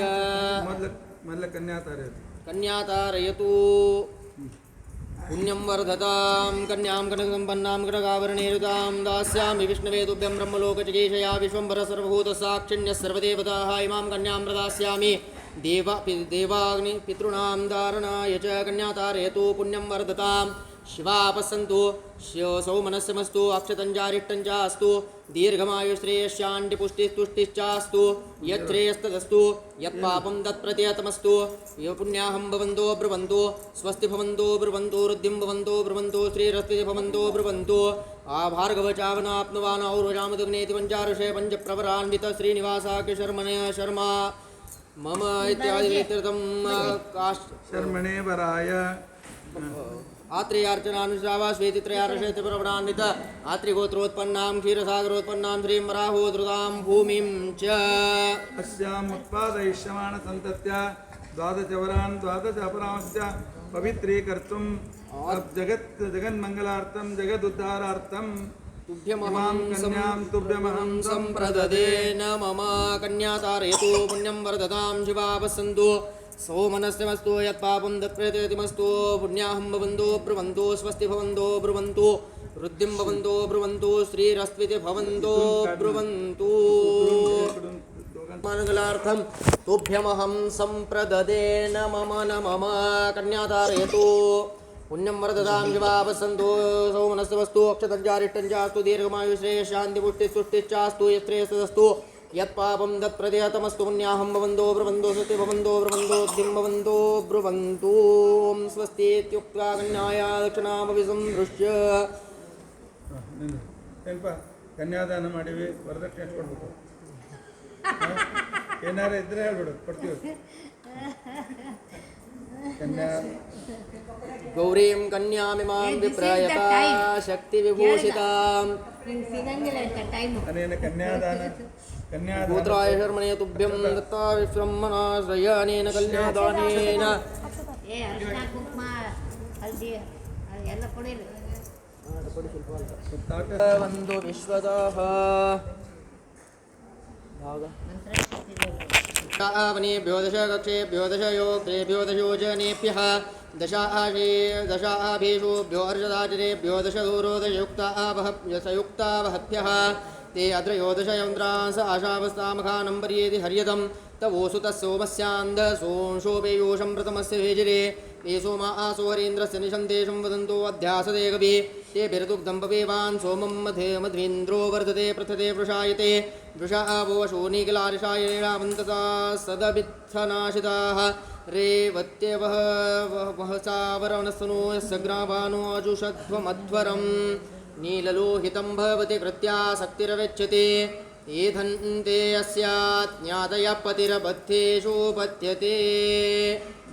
ಮೊದಲ ಕನ್ಯಾತಾರೆ ಕನ್ಯಾತಾರಯತು पुण्यं वर्धतां कन्यां कनकसम्पन्नां कनकाभरणेरुतां दास्यामि विष्णवे तुभ्यं ब्रह्मलोकचिकीर्षया विश्वम्भर सर्वभूतसाक्षिण्यः सर्वदेवताः इमां कन्यां प्रदास्यामि देवाग्नि पितॄणां धारणाय च कन्यातारयतु पुण्यं वर्धतां शिवापस्सन्तु सौमनस्यमस्तु अक्षतञ्जारिष्टञ्चास्तु दीर्घमायुश्रेयश्चाण्टिपुष्टिस्तुष्टिश्चास्तु यच्छ्रेयस्तदस्तु यत्पापं तत्प्रत्यतमस्तु यो पुण्याहं भवन्तो ब्रुवन्तु स्वस्ति भवन्तो ब्रुवन्तु वृद्धिं भवन्तो ब्रुवन्तु श्रीरस्ति भवन्तो ब्रुवन्तु भार्गवचावनाप्नुवान् और्वजामदग्नेति पञ्चार्षे पञ्चप्रवरान्वित श्रीनिवासाख्य शर्मणे शर्मा मम इत्यादि शर्मणे वराय आत्रेयार्चनानुश्रावा श्वेतित्रयार्षेतिप्रवरान्वित आत्रिगोत्रोत्पन्नां क्षीरसागरोत्पन्नां श्रीं वराहोधृतां भूमिं च अस्याम् उत्पादयिष्यमाणसन्तत्या द्वादशवरान् द्वादशापरांश्च पवित्रीकर्तुं जगन्मङ्गलार्थं जगदुद्धारार्थं तुभ्यमहं कन्यां तुभ्यमहं सम्प्रददे न मम कन्यातारयतु पुण्यं वर्धतां शिवापस्सन्तु सौमनस्यमस्तु यत्पापं तत्प्रेतयतिमस्तु पुण्याहं भवन्तो ब्रुवन्तो स्वस्ति भवन्तो ब्रुवन्तो वृद्धिं भवन्तो ब्रुवन्तो श्रीरस्त्विति भवन्तो ब्रुवन्तु मङ्गलार्थं तुभ्यमहं सम्प्रददे न मम कन्याधारयतु पुण्यं वरददां शिवावसन्तो सौमनस्यमस्तु अक्षतञ्जारिष्टञ्चास्तु दीर्घमायुश्रेय शान्तिपुष्टिस्तुष्टिश्चास्तु यत्रेयस्तदस्तु यत्पापं तत्प्रदेहतमस्तु पुण्याहं भवन्तो ब्रुवन्तो स्वस्ति भवन्तो ब्रुवन्तो द्दिं भवन्तो ब्रुवन्तु ॐ स्वस्ति इत्युक्त्वा कन्याया दक्षिणामपि संदृश्य ಏನಪ್ಪ ಕನ್ಯಾದಾನ ಮಾಡಿವಿ ವರದಕ್ಷಿಣೆ ಎಷ್ಟು ಕೊಡ್ಬೇಕು ಏನಾರು ಇದ್ರೆ ಹೇಳ್ಬಿಡು ಕೊಡ್ತೀವಿ ಕನ್ಯಾ गौरीं कन्यामिमां विप्रयता शक्तिविभूषितां ನಿಂಗೆ ಸಿಗಂಗಿಲ್ಲ ಅಂತ ಟೈಮು. ಅನೇನ ಕನ್ಯಾದಾನ पुत्राय शर्मणे तुभ्यं दत्ता विश्रमणाश्रयानेन कन्यादानेन ಏ ಅರಿಶಿನ ಕುಂಕುಮ ಹಲ್ದಿ ಎಲ್ಲ ಕೊಡಿರಿ. वन्दो विश्वदाः ಮಂತ್ರ ಹೇಳ್ತಿದ್ದೀವಿ. आवनेभ्यो दशकक्षेभ्यो दशयोक्तेभ्यो दशयोजनेभ्यः दशाभिषुभ्यो अर्षदाचरेभ्यो दशदूरो दशयुक्तावहभ्यः ते अद्रयोदशयन्त्रांस आशावस्तामखानं पर्येति हर्यतं तवोसु तस्सोमस्यान्ध सोंशोपेयोषं प्रथमस्य भेजिरे ये सोमा आसो हरीन्द्रस्य निशन्तेषं वदन्तो अध्यासदे कवि ते बिरदुग्धं पवेवान् सोमं मध्वेन्द्रो वर्धते पृथते वृषायते वृषा वोषो नीकिलारिषायणेणावन्तसा सदभित्थनाशिताः रेवत्यवः वहसावरणस्तनो यस्य ग्रावानो अजुषध्वमध्वरम् नीललोहितं भवति कृत्या शक्तिरवेच्यते एधन्ते अस्यात् ज्ञातयः पतिरबद्धेषु पत्यते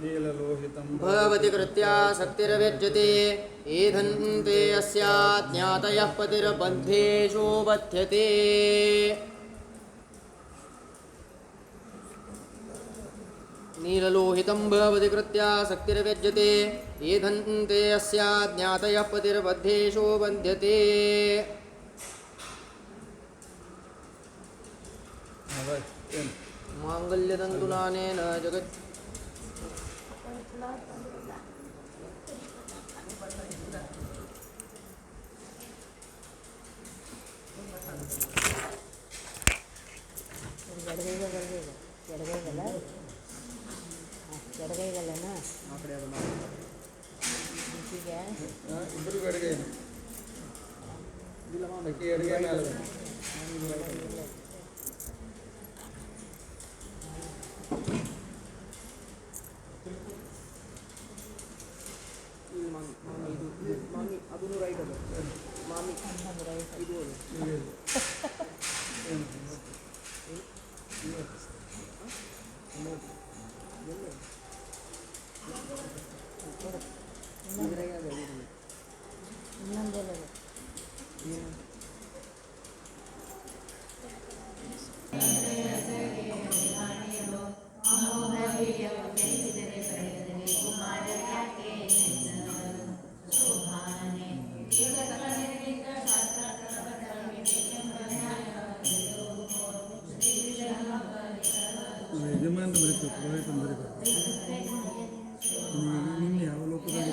ನೀಲಲೋಹಿತಂ भवति कृत्या शक्तिरवेच्यते एधन्ते अस्यात् ज्ञातयः पतिरबद्धेषु पत्यते नीललोहितं भवति कृत्या शक्तिरवेच्यते एधन्ते अस्यात् ज्ञातयः पतिर्बद्धेषु बध्यते ಏನು माङ्गल्यतन्तुनानेन जगत् ಎಡಗೈಗಲ್ಲನಾ ಇಬ್ಬರಿಗೂ ಅಡುಗೆ ಏನು ಅಕ್ಕಿ ಅಡುಗೆ ಮೇಲೆ ಇನ್ನೊಂದೇನದು ಯಜಮಾನ ಬರೀತಾರೆ ಪುರೋಹಿತನ ಬರೀತಾರೆ ನಿನ್ನೆ ಯಾವ ಲೋಕದಲ್ಲಿ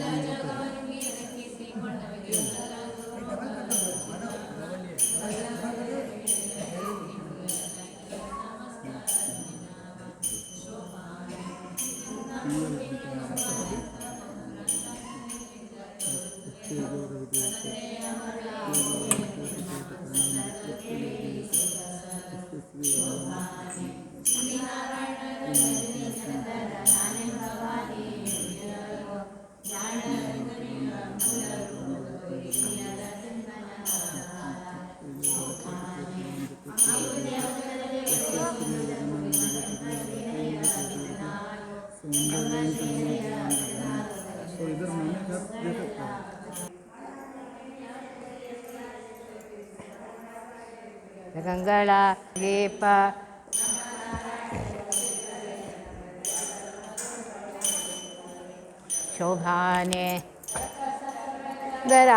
ಇದರ ಮನೆ ಗಂಗಳ ದೀಪ ಶೋಭಾನೆ ದರ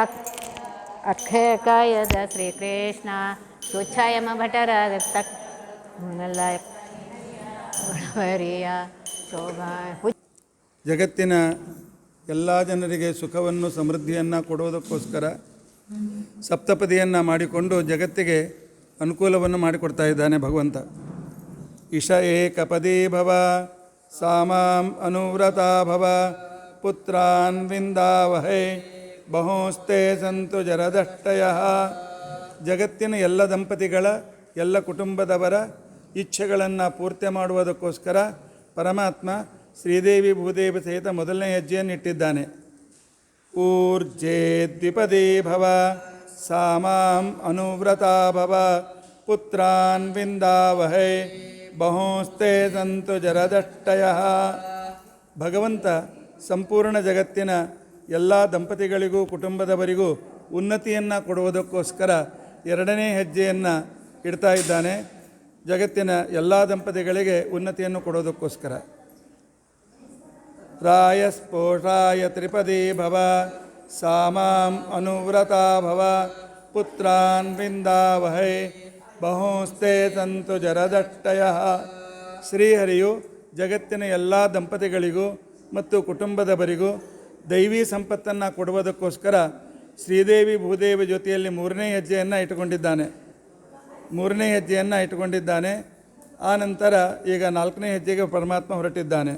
ಅಕ್ಷಯಕಾಯದ ಶ್ರೀಕೃಷ್ಣ ಸ್ವಚ್ಛಾಯಮ ಭಟರ ತಕ್ ಹರಿಯ ಶೋಭಾ ಜಗತ್ತಿನ ಎಲ್ಲ ಜನರಿಗೆ ಸುಖವನ್ನು ಸಮೃದ್ಧಿಯನ್ನು ಕೊಡುವುದಕ್ಕೋಸ್ಕರ ಸಪ್ತಪದಿಯನ್ನು ಮಾಡಿಕೊಂಡು ಜಗತ್ತಿಗೆ ಅನುಕೂಲವನ್ನು ಮಾಡಿಕೊಡ್ತಾ ಇದ್ದಾನೆ ಭಗವಂತ. ಇಷ ಏಕಪದಿ ಭವ ಸಾಮಾಂ ಅನುವ್ರತಾ ಭವ ಪುತ್ರಾನ್ ವಿಂದಾವಹೈ ಬಹೋಸ್ತೆ ಸಂತು ಜರದಷ್ಟಯಃ. ಜಗತ್ತಿನ ಎಲ್ಲ ದಂಪತಿಗಳ ಎಲ್ಲ ಕುಟುಂಬದವರ ಇಚ್ಛೆಗಳನ್ನು ಪೂರ್ತಿ ಮಾಡುವುದಕ್ಕೋಸ್ಕರ ಪರಮಾತ್ಮ ಶ್ರೀದೇವಿ ಭೂದೇವಿ ಸಹಿತ ಮೊದಲನೇ ಹೆಜ್ಜೆಯನ್ನು ಇಟ್ಟಿದ್ದಾನೆ. ಊರ್ಜೇ ದ್ವಿಪದಿ ಭವ ಸಾಮಾಂ ಅನುವ್ರತಾ ಭವ ಪುತ್ರಾನ್ ವಿಂದಾವಹೈ ಬಹೋಸ್ತೆ ಸಂತು ಜರದಷ್ಟಯಃ. ಭಗವಂತ ಸಂಪೂರ್ಣ ಜಗತ್ತಿನ ಎಲ್ಲ ದಂಪತಿಗಳಿಗೂ ಕುಟುಂಬದವರಿಗೂ ಉನ್ನತಿಯನ್ನು ಕೊಡುವುದಕ್ಕೋಸ್ಕರ ಎರಡನೇ ಹೆಜ್ಜೆಯನ್ನು ಇಡ್ತಾ ಇದ್ದಾನೆ. ಜಗತ್ತಿನ ಎಲ್ಲ ದಂಪತಿಗಳಿಗೆ ಉನ್ನತಿಯನ್ನು ಕೊಡೋದಕ್ಕೋಸ್ಕರ. ರಾಯಸ್ಪೋಷಾಯ ತ್ರಿಪದಿ ಭವ ಸಾಮಾಂ ಅನುವ್ರತಾ ಭವ ಪುತ್ರಾನ್ ವಿಂದಾವಹೈ ಬಹೋಸ್ತೆ ಸಂತು ಜರದಷ್ಟಯಃ. ಶ್ರೀಹರಿಯು ಜಗತ್ತಿನ ಎಲ್ಲ ದಂಪತಿಗಳಿಗೂ ಮತ್ತು ಕುಟುಂಬದವರಿಗೂ ದೈವಿ ಸಂಪತ್ತನ್ನು ಕೊಡುವುದಕ್ಕೋಸ್ಕರ ಶ್ರೀದೇವಿ ಭೂದೇವಿ ಜೊತೆಯಲ್ಲಿ ಮೂರನೇ ಹೆಜ್ಜೆಯನ್ನು ಇಟ್ಟುಕೊಂಡಿದ್ದಾನೆ. ಆ ನಂತರ ಈಗ ನಾಲ್ಕನೇ ಹೆಜ್ಜೆಗೆ ಪರಮಾತ್ಮ ಹೊರಟಿದ್ದಾನೆ.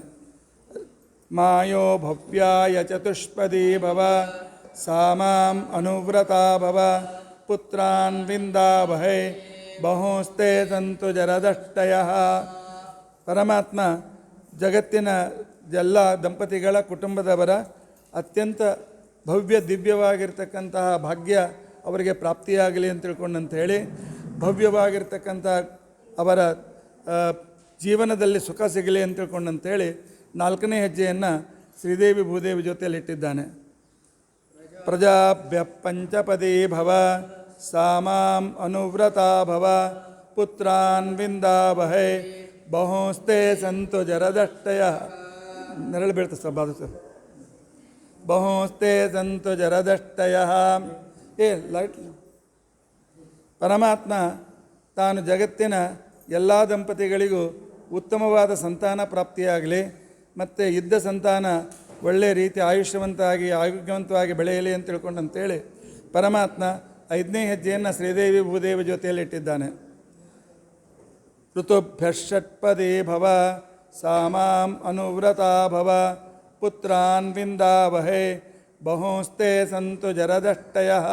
ಮಾಯೋ ಭವ್ಯಾಯ ಚತುಷ್ಪದಿ ಭವ ಸಾಮಾಂ ಅನುವ್ರತಾ ಭವ ಪುತ್ರಾನ್ ವಿಂದಾವಹೈ ಬಹೋಸ್ತೆ ಸಂತು ಜರದಷ್ಟಯಃ. ಪರಮಾತ್ಮ ಜಗತ್ತಿನ ಎಲ್ಲ ದಂಪತಿಗಳ ಕುಟುಂಬದವರ ಅತ್ಯಂತ ಭವ್ಯ ದಿವ್ಯವಾಗಿರ್ತಕ್ಕಂತಹ ಭಾಗ್ಯ ಅವರಿಗೆ ಪ್ರಾಪ್ತಿಯಾಗಲಿ ಅಂತ ತಿಳ್ಕೊಂಡಂತ ಹೇಳಿ ಭವ್ಯವಾಗಿರ್ತಕ್ಕಂಥ ಅವರ ಜೀವನದಲ್ಲಿ ಸುಖ ಸಿಗಲಿ ಅಂತ ತಿಳ್ಕೊಂಡಂತೇಳಿ ನಾಲ್ಕನೇ ಹೆಜ್ಜೆಯನ್ನು ಶ್ರೀದೇವಿ ಭೂದೇವಿ ಜೊತೆಯಲ್ಲಿ ಇಟ್ಟಿದ್ದಾನೆ. ಪ್ರಜಾಭ್ಯ ಪಂಚಪದಿ ಭವ ಸಾಮಾಂ ಅನುವ್ರತಾ ಭವ ಪುತ್ರಾನ್ ವಿಂದಾವಹೈ ಬಹೋಸ್ತೆ ಸಂತು ಜರದಷ್ಟಯಃ. ನೆರಳು ಬೀಳ್ತ ಬಾದು ಸರ್. ಬಹೋಸ್ತೆ ಸಂತು ಜರದಷ್ಟಯಃ. ಲೈಟ್. ಪರಮಾತ್ಮ ತಾನು ಜಗತ್ತಿನ ಎಲ್ಲ ದಂಪತಿಗಳಿಗೂ ಉತ್ತಮವಾದ ಸಂತಾನ ಪ್ರಾಪ್ತಿಯಾಗಲಿ ಮತ್ತು ಇದ್ದ ಸಂತಾನ ಒಳ್ಳೆಯ ರೀತಿ ಆಯುಷ್ಯವಂತವಾಗಿ ಆರೋಗ್ಯವಂತವಾಗಿ ಬೆಳೆಯಲಿ ಅಂತ ತಿಳ್ಕೊಂಡಂತೇಳಿ ಪರಮಾತ್ಮ ಐದನೇ ಹೆಜ್ಜೆಯನ್ನು ಶ್ರೀದೇವಿ ಭೂದೇವಿ ಜೊತೆಯಲ್ಲಿ ಇಟ್ಟಿದ್ದಾನೆ. ಋತುಭ್ಯ ಷಟ್ಪದಿ ಭವ ಸಾಮಾಂ ಅನುವ್ರತಾ ಭವ ಪುತ್ರಾನ್ ವಿಂದಾವಹೈ ಬಹೋಸ್ತೆ ಸಂತು ಜರದಷ್ಟಯಃ.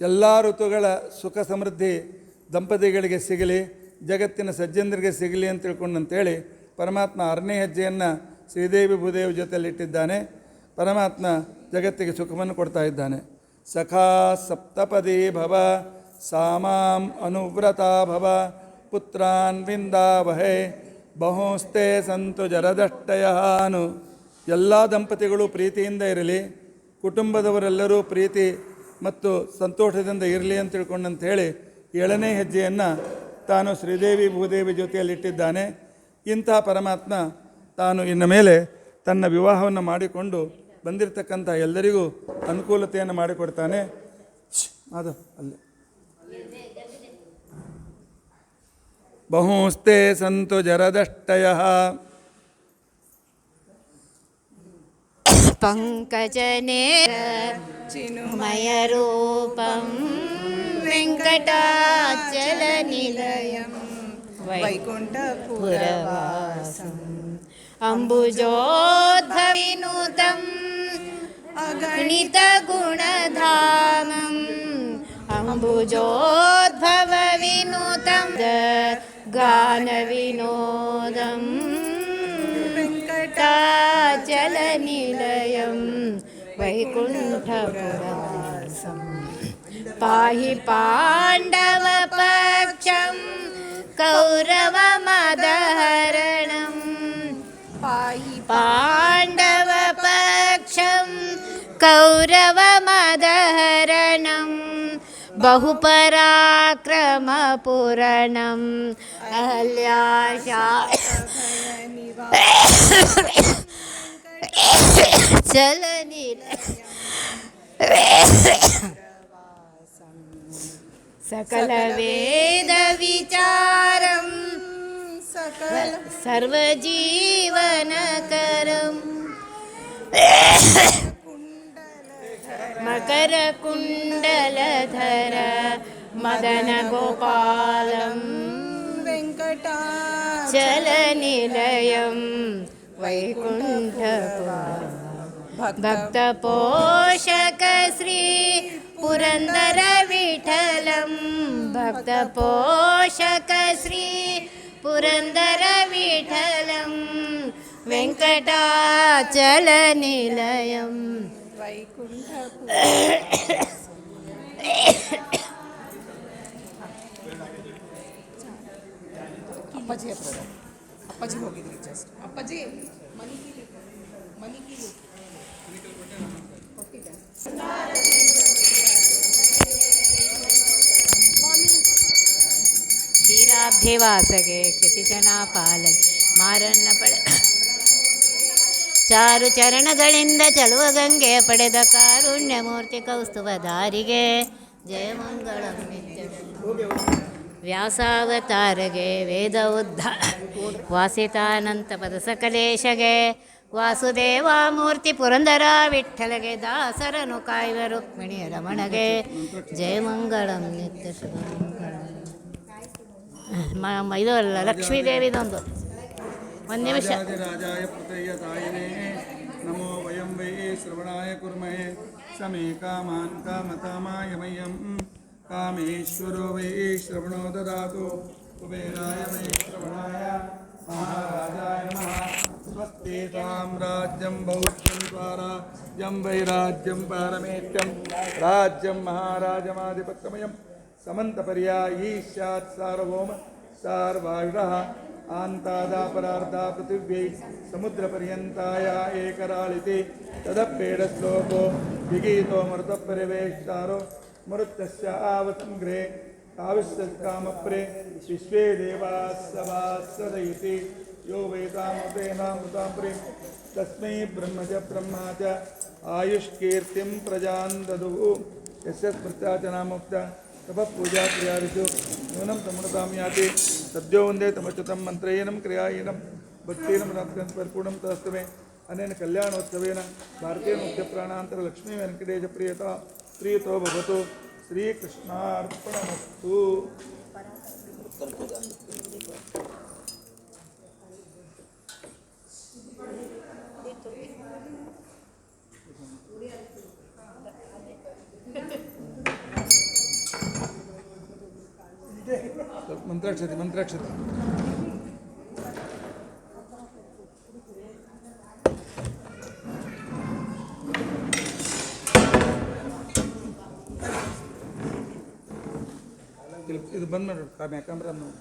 ಎಲ್ಲ ಋತುಗಳ ಸುಖ ಸಮೃದ್ಧಿ ದಂಪತಿಗಳಿಗೆ ಸಿಗಲಿ, ಜಗತ್ತಿನ ಸಜ್ಜನರಿಗೆ ಸಿಗಲಿ ಅಂತ ತಿಳ್ಕೊಂಡಂತೇಳಿ ಪರಮಾತ್ಮ ಆರನೇ ಹೆಜ್ಜೆಯನ್ನು ಶ್ರೀದೇವಿ ಭೂದೇವಿ ಜೊತೆಯಲ್ಲಿ ಇಟ್ಟಿದ್ದಾನೆ. ಪರಮಾತ್ಮ ಜಗತ್ತಿಗೆ ಸುಖವನ್ನು ಕೊಡ್ತಾ ಇದ್ದಾನೆ. ಸಖಾ ಸಪ್ತಪದಿ ಭವ ಸಾಮಾಂ ಅನುವ್ರತಾ ಭವ ಪುತ್ರಾನ್ ವಿಂದಾವಹೈ ಬಹೋಸ್ತೆ ಸಂತು ಜರದಷ್ಟಯಃ. ಎಲ್ಲ ದಂಪತಿಗಳು ಪ್ರೀತಿಯಿಂದ ಇರಲಿ, ಕುಟುಂಬದವರೆಲ್ಲರೂ ಪ್ರೀತಿ ಮತ್ತು ಸಂತೋಷದಿಂದ ಇರಲಿ ಅಂತ ತಿಳ್ಕೊಂಡಂಥೇಳಿ ಏಳನೇ ಹೆಜ್ಜೆಯನ್ನು ತಾನು ಶ್ರೀದೇವಿ ಭೂದೇವಿ ಜೊತೆಯಲ್ಲಿ ಇಟ್ಟಿದ್ದಾನೆ. ಇಂತಹ ಪರಮಾತ್ಮ ತಾನು ಇನ್ನು ಮೇಲೆ ತನ್ನ ವಿವಾಹವನ್ನು ಮಾಡಿಕೊಂಡು ಬಂದಿರತಕ್ಕಂಥ ಎಲ್ಲರಿಗೂ ಅನುಕೂಲತೆಯನ್ನು ಮಾಡಿಕೊಡ್ತಾನೆ. ಅದು ಅಲ್ಲಿ ಬಹೂಸ್ತೆ ಸಂತು ಜರದಷ್ಟಯಃ. ಪಂಕಜನೇರ ಚಿನ್ಮಯರೂಪಂ ವೆಂಕಟಾಚಲನಿಲಯಂ ವೈಕುಂಠಪುರವಾಸಂ ಅಂಬುಜೋದ್ಭವಿನುತಂ ಅಗಣಿತಗುಣಧಾಮಂ ಅಂಬುಜೋದ್ಭವವಿನುತಂ ಗಾನವಿನೋದಂ ವೆಂಕಟಾಚಲನಿಲಯಂ ವೈಕುಂಠಪುರವಾಸಂ ಪಾಹಿ ಪಾಂಡವಪಕ್ಷಂ ಕೌರವಮದಹರಣಂ ಪಾಹಿ ಪಾಂಡವಪಕ್ಷಂ ಕೌರವಮದಹರಣಂ ಬಹುಪರಾಕ್ರಮಪುರಣಂ ಅಹಲ್ಯಾಶಾ ಚಲನಿಲ ಸಕಲ ವೇದ ವಿಚಾರಂ सर्वजीवनकरम् मकरकुण्डलधर मदनगोपालं वेङ्कटाचलनिलयं वैकुण्ठपुरं भक्तपोषक श्री पुरन्दरविठलं भक्तपोषक श्री पुरन्दरविठलं वेङ्कटाचलनिलयं ಅಪ್ಪಾಜಿ ಹತ್ರ ಅಪ್ಪಾಜಿ ಹೋಗಿದ್ರಿ ಜಸ್ಟ್ ಅಪ್ಪಾಜಿ ಮನಿಗೆ ಕ್ಷೀರಾಬ್ಧಿವಾಸಗೆ ಕ್ಷಿತಿಜನಾಪಾಲನೆ ಮಾರನ್ನ ಪಡೆ ಚಾರು ಚರಣಗಳಿಂದ ಚಳುವ ಗಂಗೆ ಪಡೆದ ಕಾರುಣ್ಯ ಮೂರ್ತಿ ಕೌಸ್ತುಭಧಾರಿಗೆ ಜಯಮಂಗಳಂ ನಿತ್ಯ ವ್ಯಾಸಾವತಾರಗೆ ವೇದ ಉದ್ಧಾರ ವಾಸಿತಾನಂತ ಪದ ಸಕಲೇಶಗೆ ವಾಸುದೇವಾಮೂರ್ತಿ ಪುರಂದರ ವಿಠ್ಠಲಗೆ ದಾಸರನು ಕಾಯುವ ರುಕ್ಮಿಣಿಯ ರಮಣಗೆ ಜಯಮಂಗಳಂ ನಿತ್ಯ ಶುಭಮಂಗಳಂ ಇದು ಅಲ್ಲ ಲಕ್ಷ್ಮೀದೇವಿದೊಂದು ಒಂದು ನಿಮಿಷ. ರಾಜಾಯ ಪ್ರತಯತಾಯಿನೇ ನಮೋ ವಯಂ ವೈ ಶ್ರವಣಾಯ ಕುರ್ಮಹೇ ಸಮೇ ಕಾಮಾನ್ ಕಾಮತಾಮಾಯ ಮಹ್ಯಂ ಕಾಮೇಶ್ವರೋ ವೈ ಶ್ರವಣೋ ದದಾತು ಕುಬೇರಾಯ ವೈ ಶ್ರವಣಾಯ ಮಹಾರಾಜಾಯ ನಮಃ ಸ್ವಸ್ತಿ ಸಾಮ್ರಾಜ್ಯಂ ಬೌದ್ಧಂ ಸ್ವರಾಜ್ಯಂ ವೈರಾಜ್ಯಂ ಪಾರಮೇತ್ಯಂ ರಾಜ್ಯಂ ಮಹಾರಾಜಮಾಧಿಪತ್ಯಮಯಂ ಸಮಂತಪರ್ಯಾ ಈಶ್ಯಾತ್ ಸಾರ್ವಭೌಮ ಸಾರ್ವಾಯುಧಃ ಆಂತಾದಾಪರಾರ್ಧ ಪೃಥಿವ್ಯೈ ಸಮುದ್ರಪರ್ಯಂತಾಯ ಏಕರಾಳಿತಿ ತದಪ್ಪೇಡಶ್ಲೋಕೋ ವಿಗೀತೋ ಮರುತಪರಿವೇಷ್ಟಾರೋ ಮರುತ್ತಸ್ಯ ಆವಸಂಗ್ರೇ ಕಾವಿಶ್ಯ ಕಾಮಪ್ರೇ ವಿಶ್ವೇ ದೇವಾಸ್ಸವಾಸ್ಸದಯಿತಿ ಯೋ ವೇದಾಮೃತೇನಾಮೃತಾಂ ಪ್ರೇ ತಸ್ಮೈ ಬ್ರಹ್ಮಜ ಬ್ರಹ್ಮಾ ಚ ಆಯುಷ್ಕೀರ್ತಿಂ ಪ್ರಜಾನ್ ದದುಃ ಯಸ್ಯ ಸ್ಮೃತ್ಯಾ ಚ ನಾಮೋಕ್ತ ತಪಃ ಪೂಜಾ ಕ್ರಿಯಾದಿಷು ನ್ಯೂನಂ ಸಮೃತಾಂ ಯಾತಿ ಸದ್ಯೋ ವಂದೇ ತಮಚ್ಯುತಂ ಮಂತ್ರಯೇನಂ ಕ್ರಿಯಾಯೇನಂ ಭಕ್ತೇನ ಪರಿಪೂರ್ಣಂ ತಸ್ತಮೇ ಅನೇನ ಕಲ್ಯಾಣೋತ್ಸವೇನ ಭಾರತೀಯ ಮುಖ್ಯ ಪ್ರಾಣಾಂತರ ಲಕ್ಷ್ಮೀ ವೆಂಕಟೇಶ ಪ್ರಿಯತೋ ಭವತು ಶ್ರೀಕೃಷ್ಣಾರ್ಪಣಮಸ್ತು. ಮಂತ್ರಾಕ್ಷತೆ ಇದು ಬಂದ್ ಮಾಡಿ ಕ್ಯಾಮ್ರಾ ನೋಡಿ.